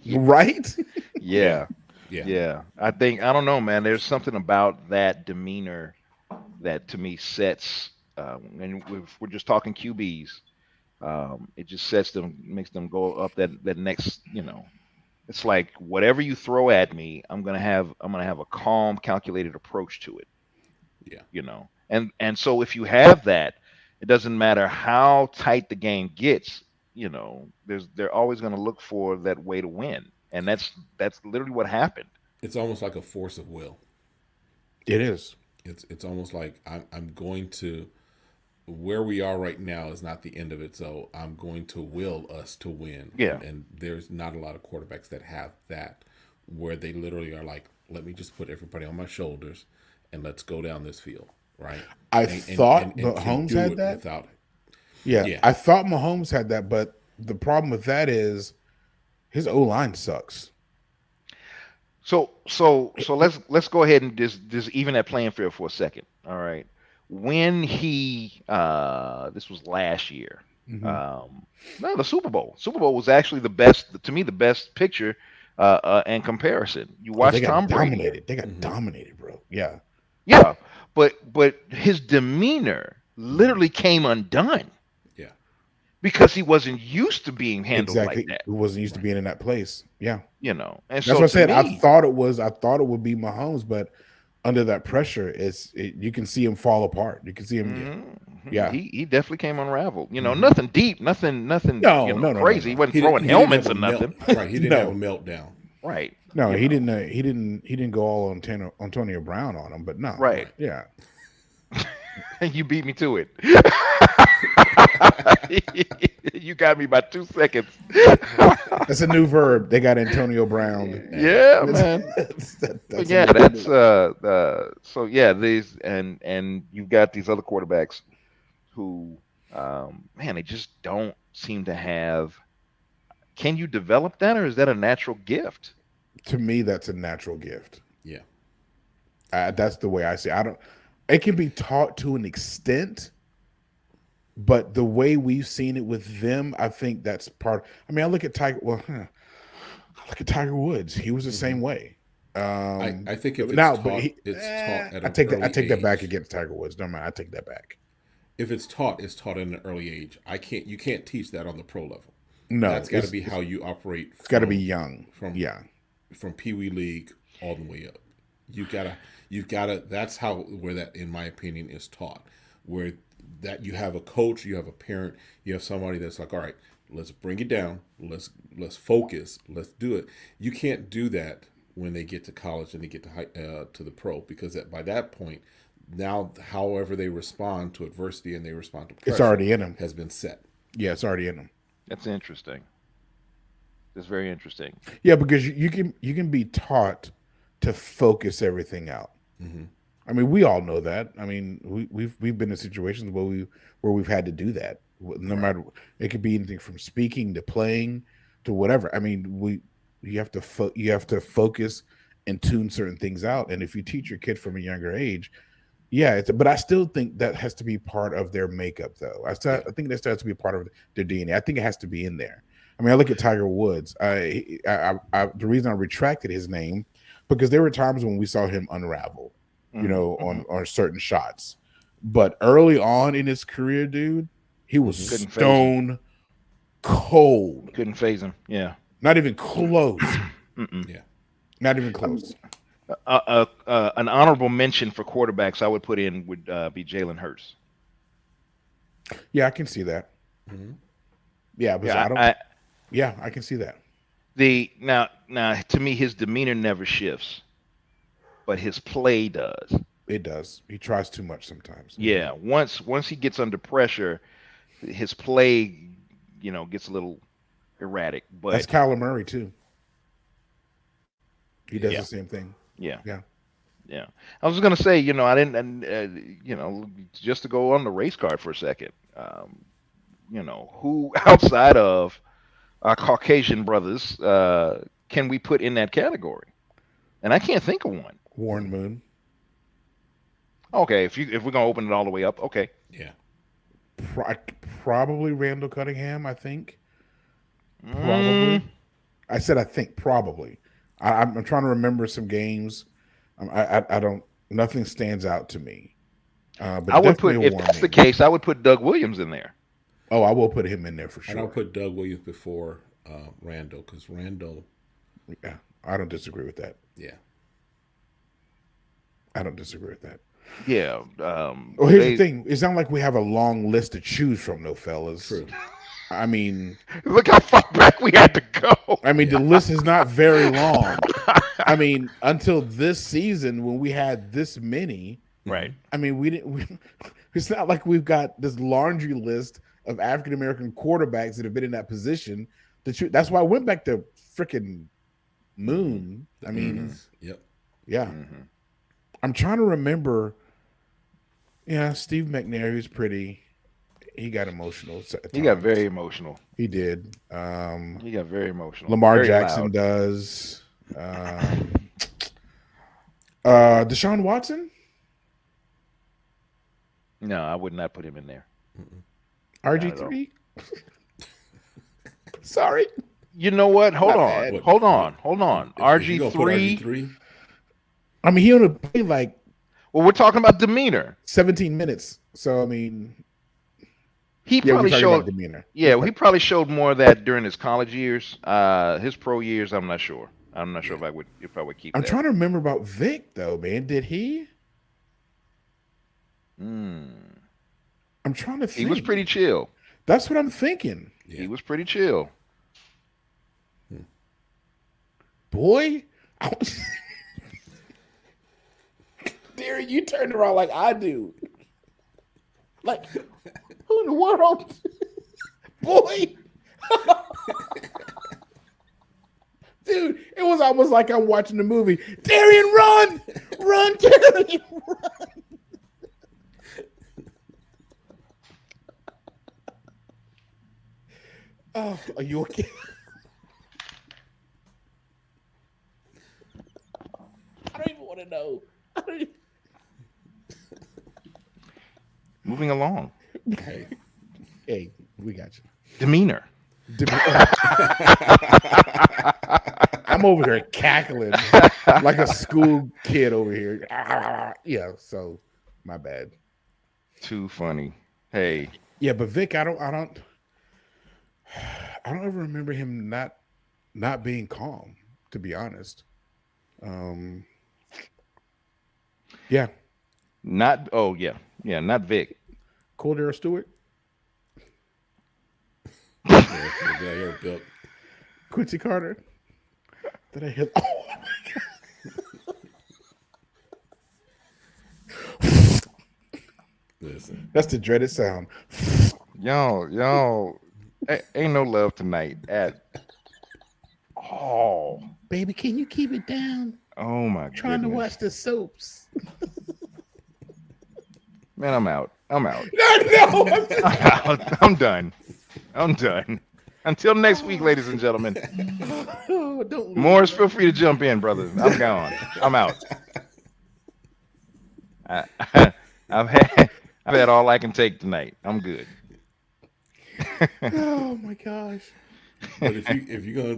Right? Yeah. Yeah. Yeah. I don't know, man. There's something about that demeanor that to me sets, and if we're just talking QBs, it just makes them go up that next, it's like whatever you throw at me, I'm gonna have a calm, calculated approach to it. Yeah. And so if you have that, it doesn't matter how tight the game gets. They're always going to look for that way to win, and that's literally what happened. It's almost like a force of will. It is. It's almost like I'm going to where we are right now is not the end of it. So I'm going to will us to win. Yeah. And there's not a lot of quarterbacks that have that, where they literally are like, let me just put everybody on my shoulders and let's go down this field, right? I thought And can Mahomes do had it that. without. Yeah, Yeah. I thought Mahomes had that, but the problem with that is his O line sucks. So let's go ahead and just even that playing field for a second. All right. When he this was last year. Mhm. No, the Super Bowl. Super Bowl was actually the best, to me, the best picture in comparison. You Oh, they watch got Tom Brady. dominated. They got dominated, bro. Yeah. Yeah, but his demeanor literally came undone Yeah. because he wasn't used to being handled like Exactly. that, Who wasn't used to being in that place. Yeah. you know. And That's so what I to said. I me, thought it would be Mahomes, but under that pressure, you can see him fall apart. You can see him. Yeah. he definitely came unraveled. You know, Mhm. nothing deep, nothing, No, you know, no, no, no, crazy. He no. wasn't throwing He didn't helmets have or a melt. nothing, Right. He didn't have a No. meltdown. right? No, You he know, didn't. He didn't go all on Antonio Brown on him, but no. right. Yeah. You beat me to it. You got me by 2 seconds. That's a new verb. They got Antonio Brown. Yeah, man. That's But a yeah, new that's verb. so yeah, these and you've got these other quarterbacks who man, they just don't seem to have. Can you develop that, or is that a natural gift? To me, that's a natural gift. Yeah. That's the way I see it. I don't. It can be taught to an extent, but the way we've seen it with them, I think that's part. I mean, I look at Tiger. Well, I look at Tiger Woods. He was the same way. I think if it's Now, taught, but it's taught at I an take that. I early take that back age. against Tiger Woods. Never mind. I take that back. If it's taught at an early age. You can't teach that on the pro level. No, That's got to be how you operate. It's got to be young. From Yeah. from Pee Wee League all the way up. You've gotta. That's how where that, in my opinion, is taught. Where that you have a coach, you have a parent, you have somebody that's like, all right, let's bring it down, let's focus, let's do it. You can't do that when they get to college and they get to the pro, because by that point, now however they respond to adversity and they respond to pressure, It's already in them. has been set. Yeah, it's already in them. That's interesting. That's very interesting. Yeah, because you can be taught to focus everything out. Mm-hmm. I mean, we all know that. I mean, we've been in situations where we've had to do that. No matter, it could be anything from speaking to playing to whatever. I mean, you have to focus and tune certain things out. And if you teach your kid from a younger age, yeah, but I still think that has to be part of their makeup, though. I think that still has to be a part of their DNA. I think it has to be in there. I mean, I look at Tiger Woods. The reason I retracted his name, because there were times when we saw him unravel, on certain shots. But early on in his career, dude, he was stone cold. Couldn't phase him. Yeah. Not even close. Yeah. Not even close. An honorable mention for quarterbacks I would put in would be Jalen Hurts. Yeah, I can see that. Mm-hmm. Yeah, but I can see that. Now to me, his demeanor never shifts, but his play does. It does. He tries too much sometimes. Yeah. Once he gets under pressure, his play, gets a little erratic. But that's Kyler Murray too. He does the same thing. Yeah. Yeah. Yeah. I was gonna say, I didn't, just to go on the race card for a second. Who outside of our Caucasian brothers can we put in that category? And I can't think of one. Warren Moon. Okay, if we're gonna open it all the way up, okay. Yeah. Probably Randall Cunningham. I think. Probably. I said I think probably. I'm trying to remember some games. I don't. Nothing stands out to me. But I would put, if Warren that's the Moon. case, I would put Doug Williams in there. Oh, I will put him in there for sure. And I'll put Doug Williams before Randall, because Randall. Yeah, I don't disagree with that. Yeah. I don't disagree with that. Yeah. Well, here's the thing. It's not like we have a long list to choose from, no fellas. True. I mean, look how far back we had to go. I mean, the list is not very long. I mean, until this season when we had this many. Right. I mean, we didn't. It's not like we've got this laundry list of African American quarterbacks that have been in that position. That's why I went back to freaking Moon. The I mean, 80s. Yep. yeah. I'm trying to remember. Yeah, Steve McNair, he was pretty. He got emotional. He got very emotional. He did. He got very emotional. Lamar very Jackson loud. does. Deshaun Watson? No, I would not put him in there. RG3? Sorry. You know what? Hold My on. bad. Hold on. Hold on. If you gonna put RG3. RG3, I mean, he only played like Well, we're talking about demeanor. 17 minutes. So, I mean, He yeah, we're probably talking about showed. demeanor. Yeah, he probably showed more of that during his college years. His pro years, I'm not sure. I'm not sure if I would keep I'm that. trying to remember about Vic, though, man. Did he? I'm trying to think. He was pretty chill. That's what I'm thinking. yeah. He was pretty chill. Boy. Derek, you turned around like I do. Like, who in the world? Boy. Dude, it was almost like I'm watching the movie. Darian, run! Run, Darian, run! Oh, are you okay? I don't even want to know. Moving along. Hey, Hey, we got you. Demeanor. I'm over here cackling like a school kid over here. Yeah, so my bad. Too funny. Hey, Yeah, but Vic, I don't ever remember him not being calm, to be honest. Yeah. not. Oh yeah, yeah. Not Vic. Cordero Stewart, yeah, Bill. Quincy Carter. Did I hit? Oh my God. Listen, That's the dreaded sound. Y'all, ain't no love tonight at all. Baby, can you keep it down? Oh my Trying to goodness. watch the soaps. Man, I'm out. I'm out. No. I'm out. I'm done. I'm done. Until next week, ladies and gentlemen. Oh, don't leave. Morris, feel free to jump in, brother. I'm gone. I'm out. I've had all I can take tonight. I'm good. Oh my gosh. but if you're gonna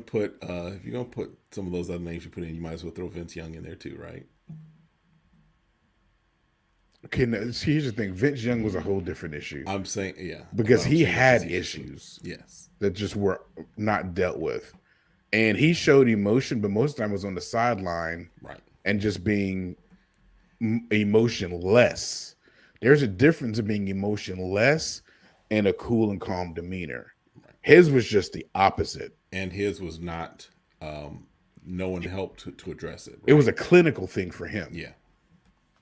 put some of those other names you put in, you might as well throw Vince Young in there too, right? Okay, now, see, here's the thing. Vince Young was a whole different issue I'm saying, yeah, because I'm he saying had that's issues Yes, that just were not dealt with. And he showed emotion, but most of the time was on the sideline right. and just being emotionless. There's a difference in being emotionless and a cool and calm demeanor. His was just the opposite. And his was not. No one helped to address it. Right? It was a clinical thing for him. Yeah.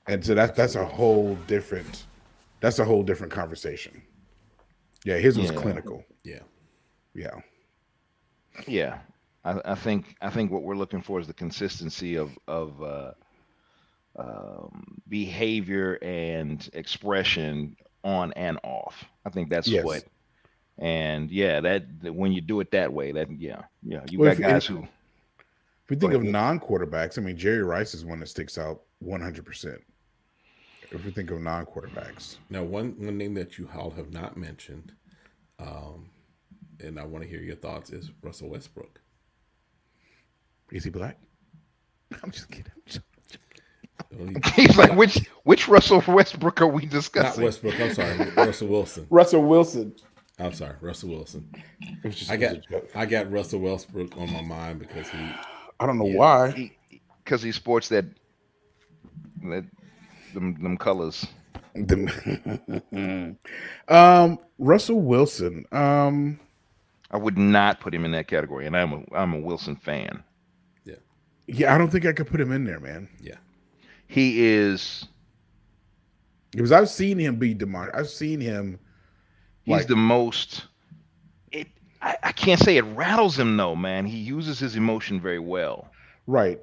And so that's a whole different conversation. Yeah, his was clinical. Yeah. Yeah. Yeah, I think what we're looking for is the consistency of behavior and expression on and off. I think that's Yes. what. And yeah, that when you do it that way, you Well, got guys who. If we think of non-quarterbacks, I mean, Jerry Rice is one that sticks out 100%. If we think of non-quarterbacks. Now, one name that you all have not mentioned, and I want to hear your thoughts, is Russell Westbrook. Is he black? I'm just kidding. He's like, which Russell Westbrook are we Not discussing? Westbrook. I'm sorry, Russell Wilson. Russell Wilson. I'm sorry, Russell Wilson. It was just, I got Russell Westbrook on my mind because he. I don't know why. Because he sports them colors. Russell Wilson. I would not put him in that category, and I'm a Wilson fan. Yeah, I don't think I could put him in there, man. Yeah. He is Because I've seen him be demonic. I've seen him He's like the most. It. I can't say it rattles him though, man. He uses his emotion very well. right.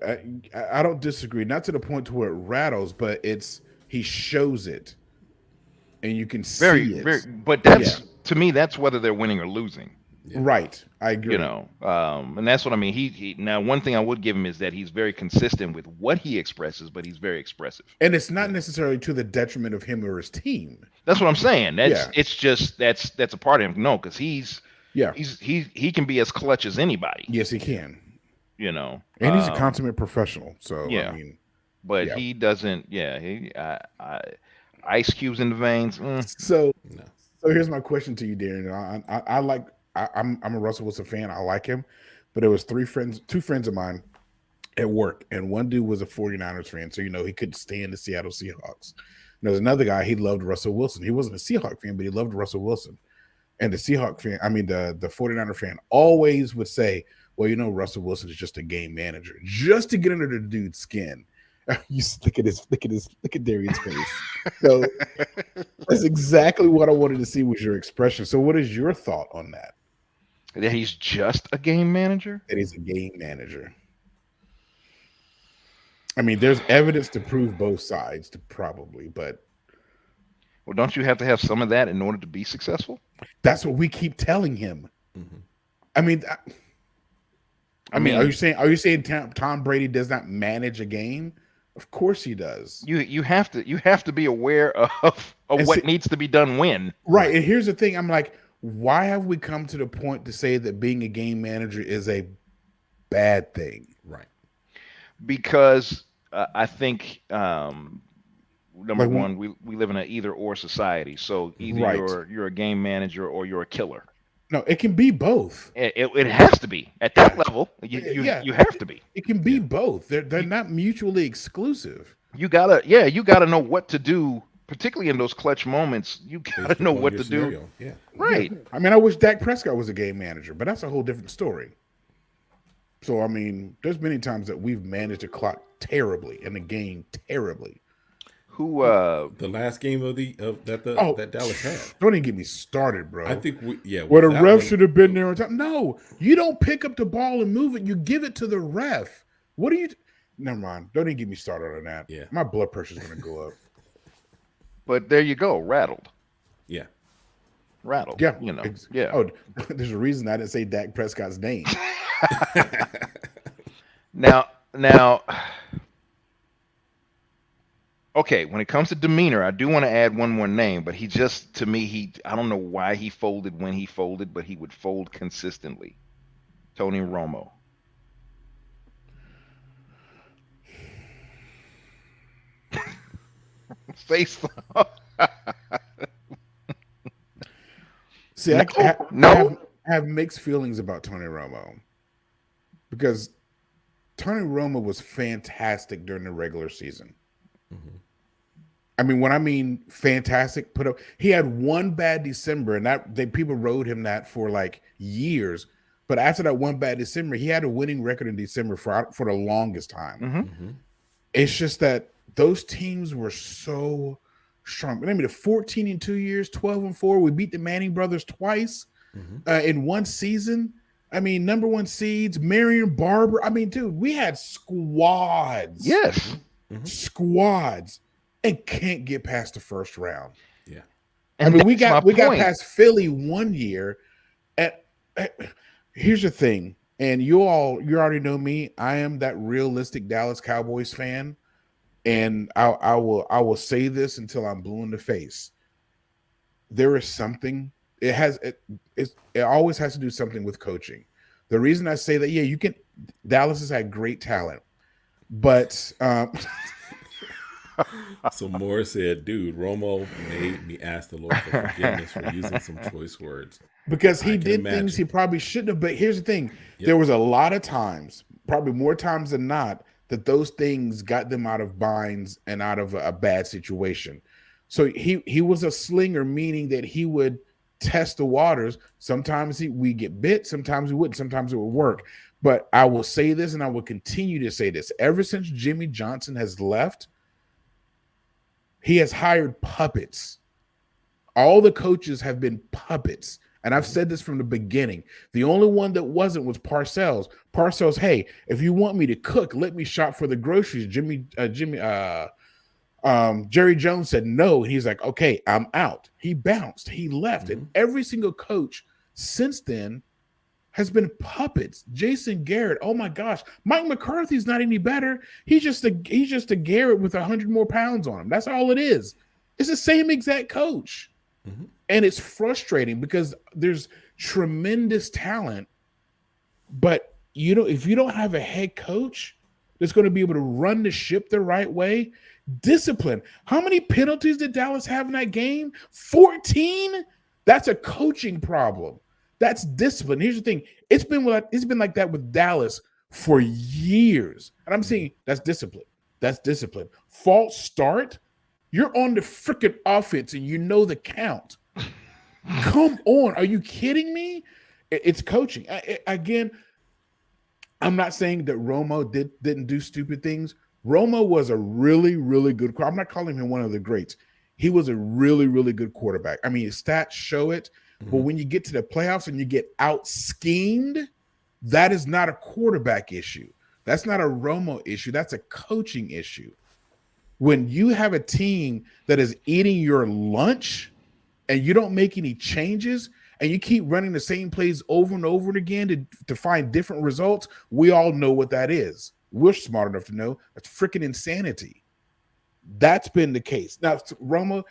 I don't disagree. Not to the point to where it rattles, but he shows it, and you can Very, see very. it. But Yeah. that's to me. That's whether they're winning or losing. Yeah. Right. I You agree. know, and that's what I mean. He now one thing I would give him is that he's very consistent with what he expresses, but he's very expressive. And it's not Yeah. necessarily to the detriment of him or his team. That's what I'm saying. That's Yeah. it's just that's a part of him. No, because Yeah. he can be as clutch as anybody. Yes, he can. You know, And he's a consummate professional. So I yeah, mean, but yeah. he doesn't. Yeah, ice cubes in the veins. So No. so here's my question to you, Darren. I like I'm a Russell Wilson fan. I like him, but there was two friends of mine at work, and one dude was a 49ers fan, so he couldn't stand the Seattle Seahawks. And there's another guy, he loved Russell Wilson. He wasn't a Seahawk fan, but he loved Russell Wilson. And the Seahawk fan, I mean the 49er fan always would say, well, Russell Wilson is just a game manager, just to get under the dude's skin. You look at Darian's face. So that's exactly what I wanted to see was your expression. So what is your thought on that? That he's just a game manager. That he's a game manager. I mean, there's evidence to prove both sides, probably, but Well, don't you have to have some of that in order to be successful? that's what we keep telling him. Mm-hmm. I mean, I mean, are you saying Tom Brady does not manage a game? Of course he does. you have to be aware of what needs to be done when. Right. And here's the thing. I'm like, why have we come to the point to say that being a game manager is a bad thing? Right. Because I think number Like, one, we live in an either or society. So either Right. you're a game manager or you're a killer. No, it can be both. It has to be at that Yeah. level. Yeah. You have to be. It can be both. They're not mutually exclusive. You gotta know what to do, particularly in those clutch moments. You gotta Based know upon what your to do. scenario. Yeah. Right. Yeah. I mean, I wish Dak Prescott was a game manager, but that's a whole different story. So I mean, there's many times that we've managed a clock terribly and the game terribly. Who The last game of that Dallas had. Don't even get me started, bro. I think where the that ref one- should have been there on time. No, you don't pick up the ball and move it. You give it to the ref. What do you? Never mind. Don't even get me started on that. Yeah. My blood pressure's gonna go up. but there you go, rattled. Yeah. Yeah. Yeah. Oh, there's a reason I didn't say Dak Prescott's name. Now, okay, when it comes to demeanor, I do want to add one more name, but to me, I don't know why he folded when he folded, but he would fold consistently. Tony Romo. Say so. See, No. I have mixed feelings about Tony Romo because Tony Romo was fantastic during the regular season. Mm-hmm. I mean, when I mean fantastic, he had one bad December, and people rode him that for like years. But after that one bad December, he had a winning record in December for the longest time. Mm-hmm. It's just that those teams were so strong. I mean, 14 in 2 years, 12-4. We beat the Manning brothers twice in one season. I mean, number one seeds, Marion Barber. I mean, dude, we had squads. Yes. Mm-hmm. Squads, and can't get past the first round. Yeah. And I mean, we that's got my point. past Philly one year. Here's the thing, and you already know me. I am that realistic Dallas Cowboys fan, and I will say this until I'm blue in the face. There is something. It always has to do something with coaching. The reason I say that, you can. Dallas has had great talent, but So Morris said, "Dude, Romo made me ask the Lord for forgiveness for using some choice words because he I can did things he imagine. probably shouldn't have. But here's the thing: Yep. there was a lot of times, probably more times than not, that those things got them out of binds and out of a bad situation. So he was a slinger, meaning that he would test the waters. Sometimes we get bit, sometimes we wouldn't, sometimes it would work. But I will say this, and I will continue to say this: ever since Jimmy Johnson has left, He has hired puppets. All the coaches have been puppets. And I've said this from the beginning. The only one that wasn't was Parcells. Parcells, hey, if you want me to cook, let me shop for the groceries. Jerry Jones said no. He's like, okay, I'm out. He bounced. He left. And every single coach since then has been puppets. Jason Garrett, oh my gosh, Mike McCarthy's not any better. He's just a Garrett with 100 more pounds on him. That's all it is. It's the same exact coach. And it's frustrating because there's tremendous talent, but if you don't have a head coach that's going to be able to run the ship the right way, discipline. How many penalties did Dallas have in that game? 14? That's a coaching problem. That's discipline. Here's the thing. It's been like that with Dallas for years. And I'm saying that's discipline. That's discipline. False start. You're on the freaking offense and you know the count. Come on. Are you kidding me? It's coaching. Again, I'm not saying that Romo didn't do stupid things. Romo was a really, really good. I'm not calling him one of the greats. He was a really, really good quarterback. I mean, his stats show it. But when you get to the playoffs and you get out schemed, that is not a quarterback issue. That's not a Romo issue. That's a coaching issue. When you have a team that is eating your lunch and you don't make any changes and you keep running the same plays over and over again to find different results, we all know what that is. We're smart enough to know that's freaking insanity. That's been the case. Now, Romo,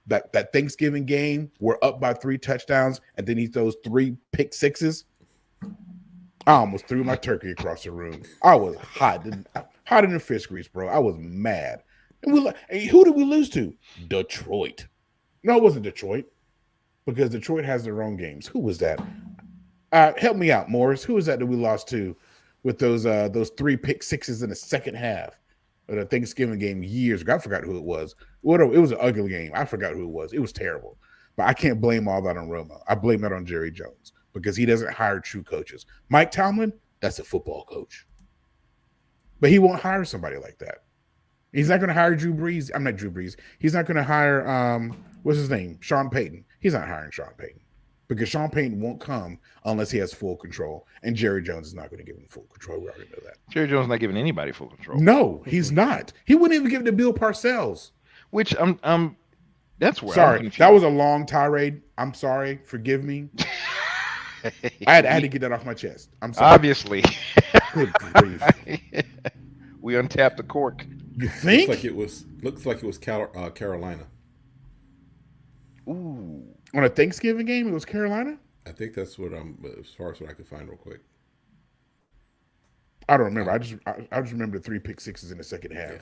that Thanksgiving game, we're up by 3 touchdowns, and then he throws 3 pick sixes. I almost threw my turkey across the room. I was hot in the fish grease, bro. I was mad. And who did we lose to? Detroit. No, it wasn't Detroit, because Detroit has their own games. Who was that? Help me out, Morris. Who was that we lost to with those 3 pick sixes in the second half of the Thanksgiving game years ago? I forgot who it was. It was an ugly game. I forgot who it was. It was terrible. But I can't blame all that on Romo. I blame that on Jerry Jones because he doesn't hire true coaches. Mike Tomlin, that's a football coach. But he won't hire somebody like that. He's not going to hire Drew Brees. I'm not Drew Brees. He's not going to hire, what's his name? Sean Payton. He's not hiring Sean Payton because Sean Payton won't come unless he has full control. And Jerry Jones is not going to give him full control. We already know that. Jerry Jones is not giving anybody full control. No, he's not. He wouldn't even give it to Bill Parcells. Which that's where sorry. That was a long tirade. I'm sorry. Forgive me. I had to get that off my chest. I'm sorry. Obviously. Good grief. We untapped the cork. You think? Looks like it was Carolina. Ooh. On a Thanksgiving game, it was Carolina? I think that's what as far as what I could find real quick. I don't remember. I just remember the 3 pick sixes in the second half. Yeah.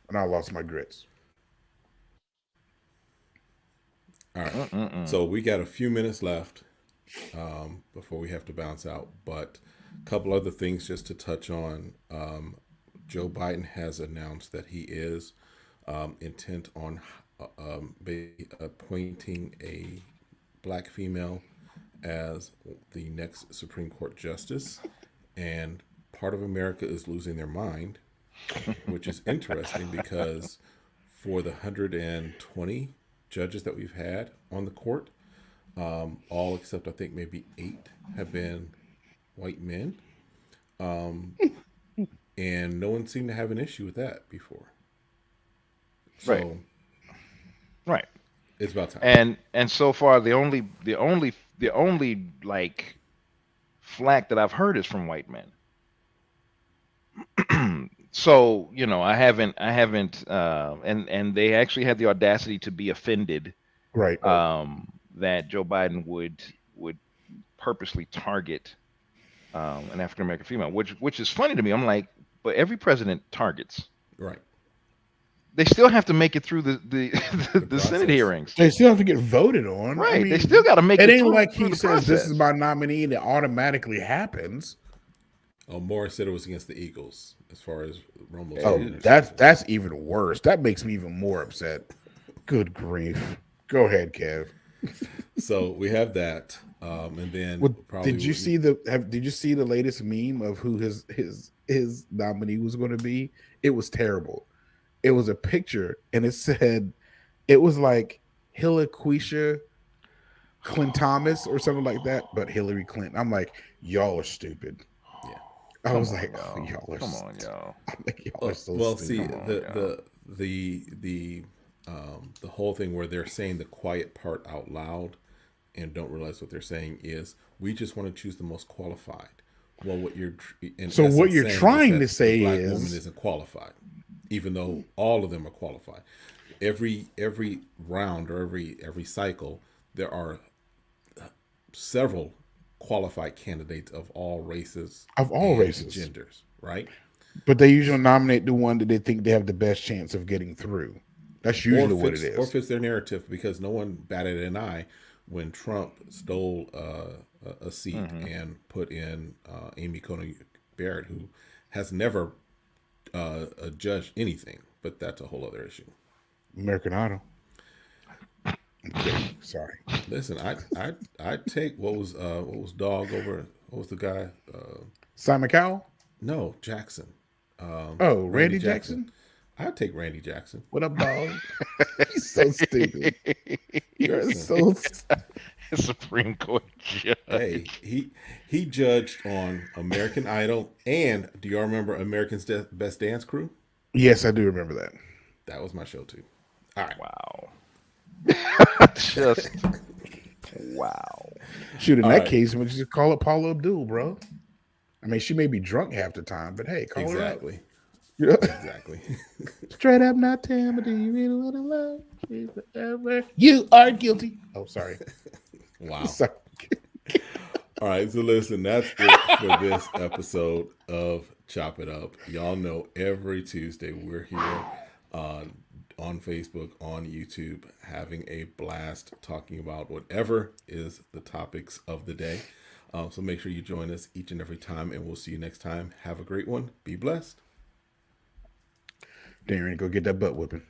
And I lost my grits. All right. So we got a few minutes left before we have to bounce out. But a couple other things just to touch on. Joe Biden has announced that he is intent on appointing a black female as the next Supreme Court justice. And part of America is losing their mind, which is interesting because for the 120 judges that we've had on the court, all except I think maybe 8 have been white men. And no one seemed to have an issue with that before. So, right. It's about time. And so far the only like flack that I've heard is from white men. So, I haven't and they actually had the audacity to be offended, right? That Joe Biden would purposely target an African American female, which is funny to me. I'm like, but every president targets. Right. They still have to make it through the Senate hearings. They still have to get voted on. Right. I mean, they still got to make it. It ain't like he says this is my nominee and it automatically happens. Oh, Morris said it was against the Eagles as far as Romo. Oh, that's even worse. That makes me even more upset. Good grief. Go ahead, Kev. So we have that, and then did you see the latest meme of who his nominee was going to be? It was terrible. It was a picture, and it said It was like Hillary Clint Thomas or something like that, but Hillary Clinton. I'm like, y'all are stupid. Yeah. I Come was on, like, oh, y'all. y'all are. Come on, y'all. I'm like, y'all are Well, so well, see stupid. Come on, y'all. the whole thing where they're saying the quiet part out loud and don't realize what they're saying is we just want to choose the most qualified. Well, what you're in So what essence you're saying is trying to that the say black woman is, isn't qualified, even though all of them are qualified. Every round or every cycle, there are several qualified candidates of all races of all and races, genders, right? but they usually nominate the one that they think they have the best chance of getting through. That's or usually what it fits or is. fits their narrative because no one batted an eye when Trump stole a seat Hmm. and put in Amy Coney Barrett, who has never judged anything, but that's a whole other issue. American Idol. I'm kidding. Sorry. Listen, I take what was dog over what was the guy? Simon Cowell. No, Jackson, Oh, Randy Randy Jackson. Jackson. I'd take Randy Jackson. What up, dog? You're so stupid. You're Listen, so. Supreme Court hey, judge. he judged on American Idol, and do y'all remember American's Best Dance Crew? Yes, I do remember that. That was my show too. All right. Wow. Just wow. Shoot, in All that right. case, we just call it Paula Abdul, bro. I mean, she may be drunk half the time, but hey, call her up. Exactly. You know? Exactly. Straight up, not tell me, do you really want to love me forever? You are guilty. Oh, sorry. Wow. Sorry. All right. So listen, that's it for this episode of Chop It Up. Y'all know every Tuesday we're here on Facebook, on YouTube, having a blast talking about whatever is the topics of the day. So make sure you join us each and every time, and we'll see you next time. Have a great one. Be blessed. Darren, go get that butt whipping.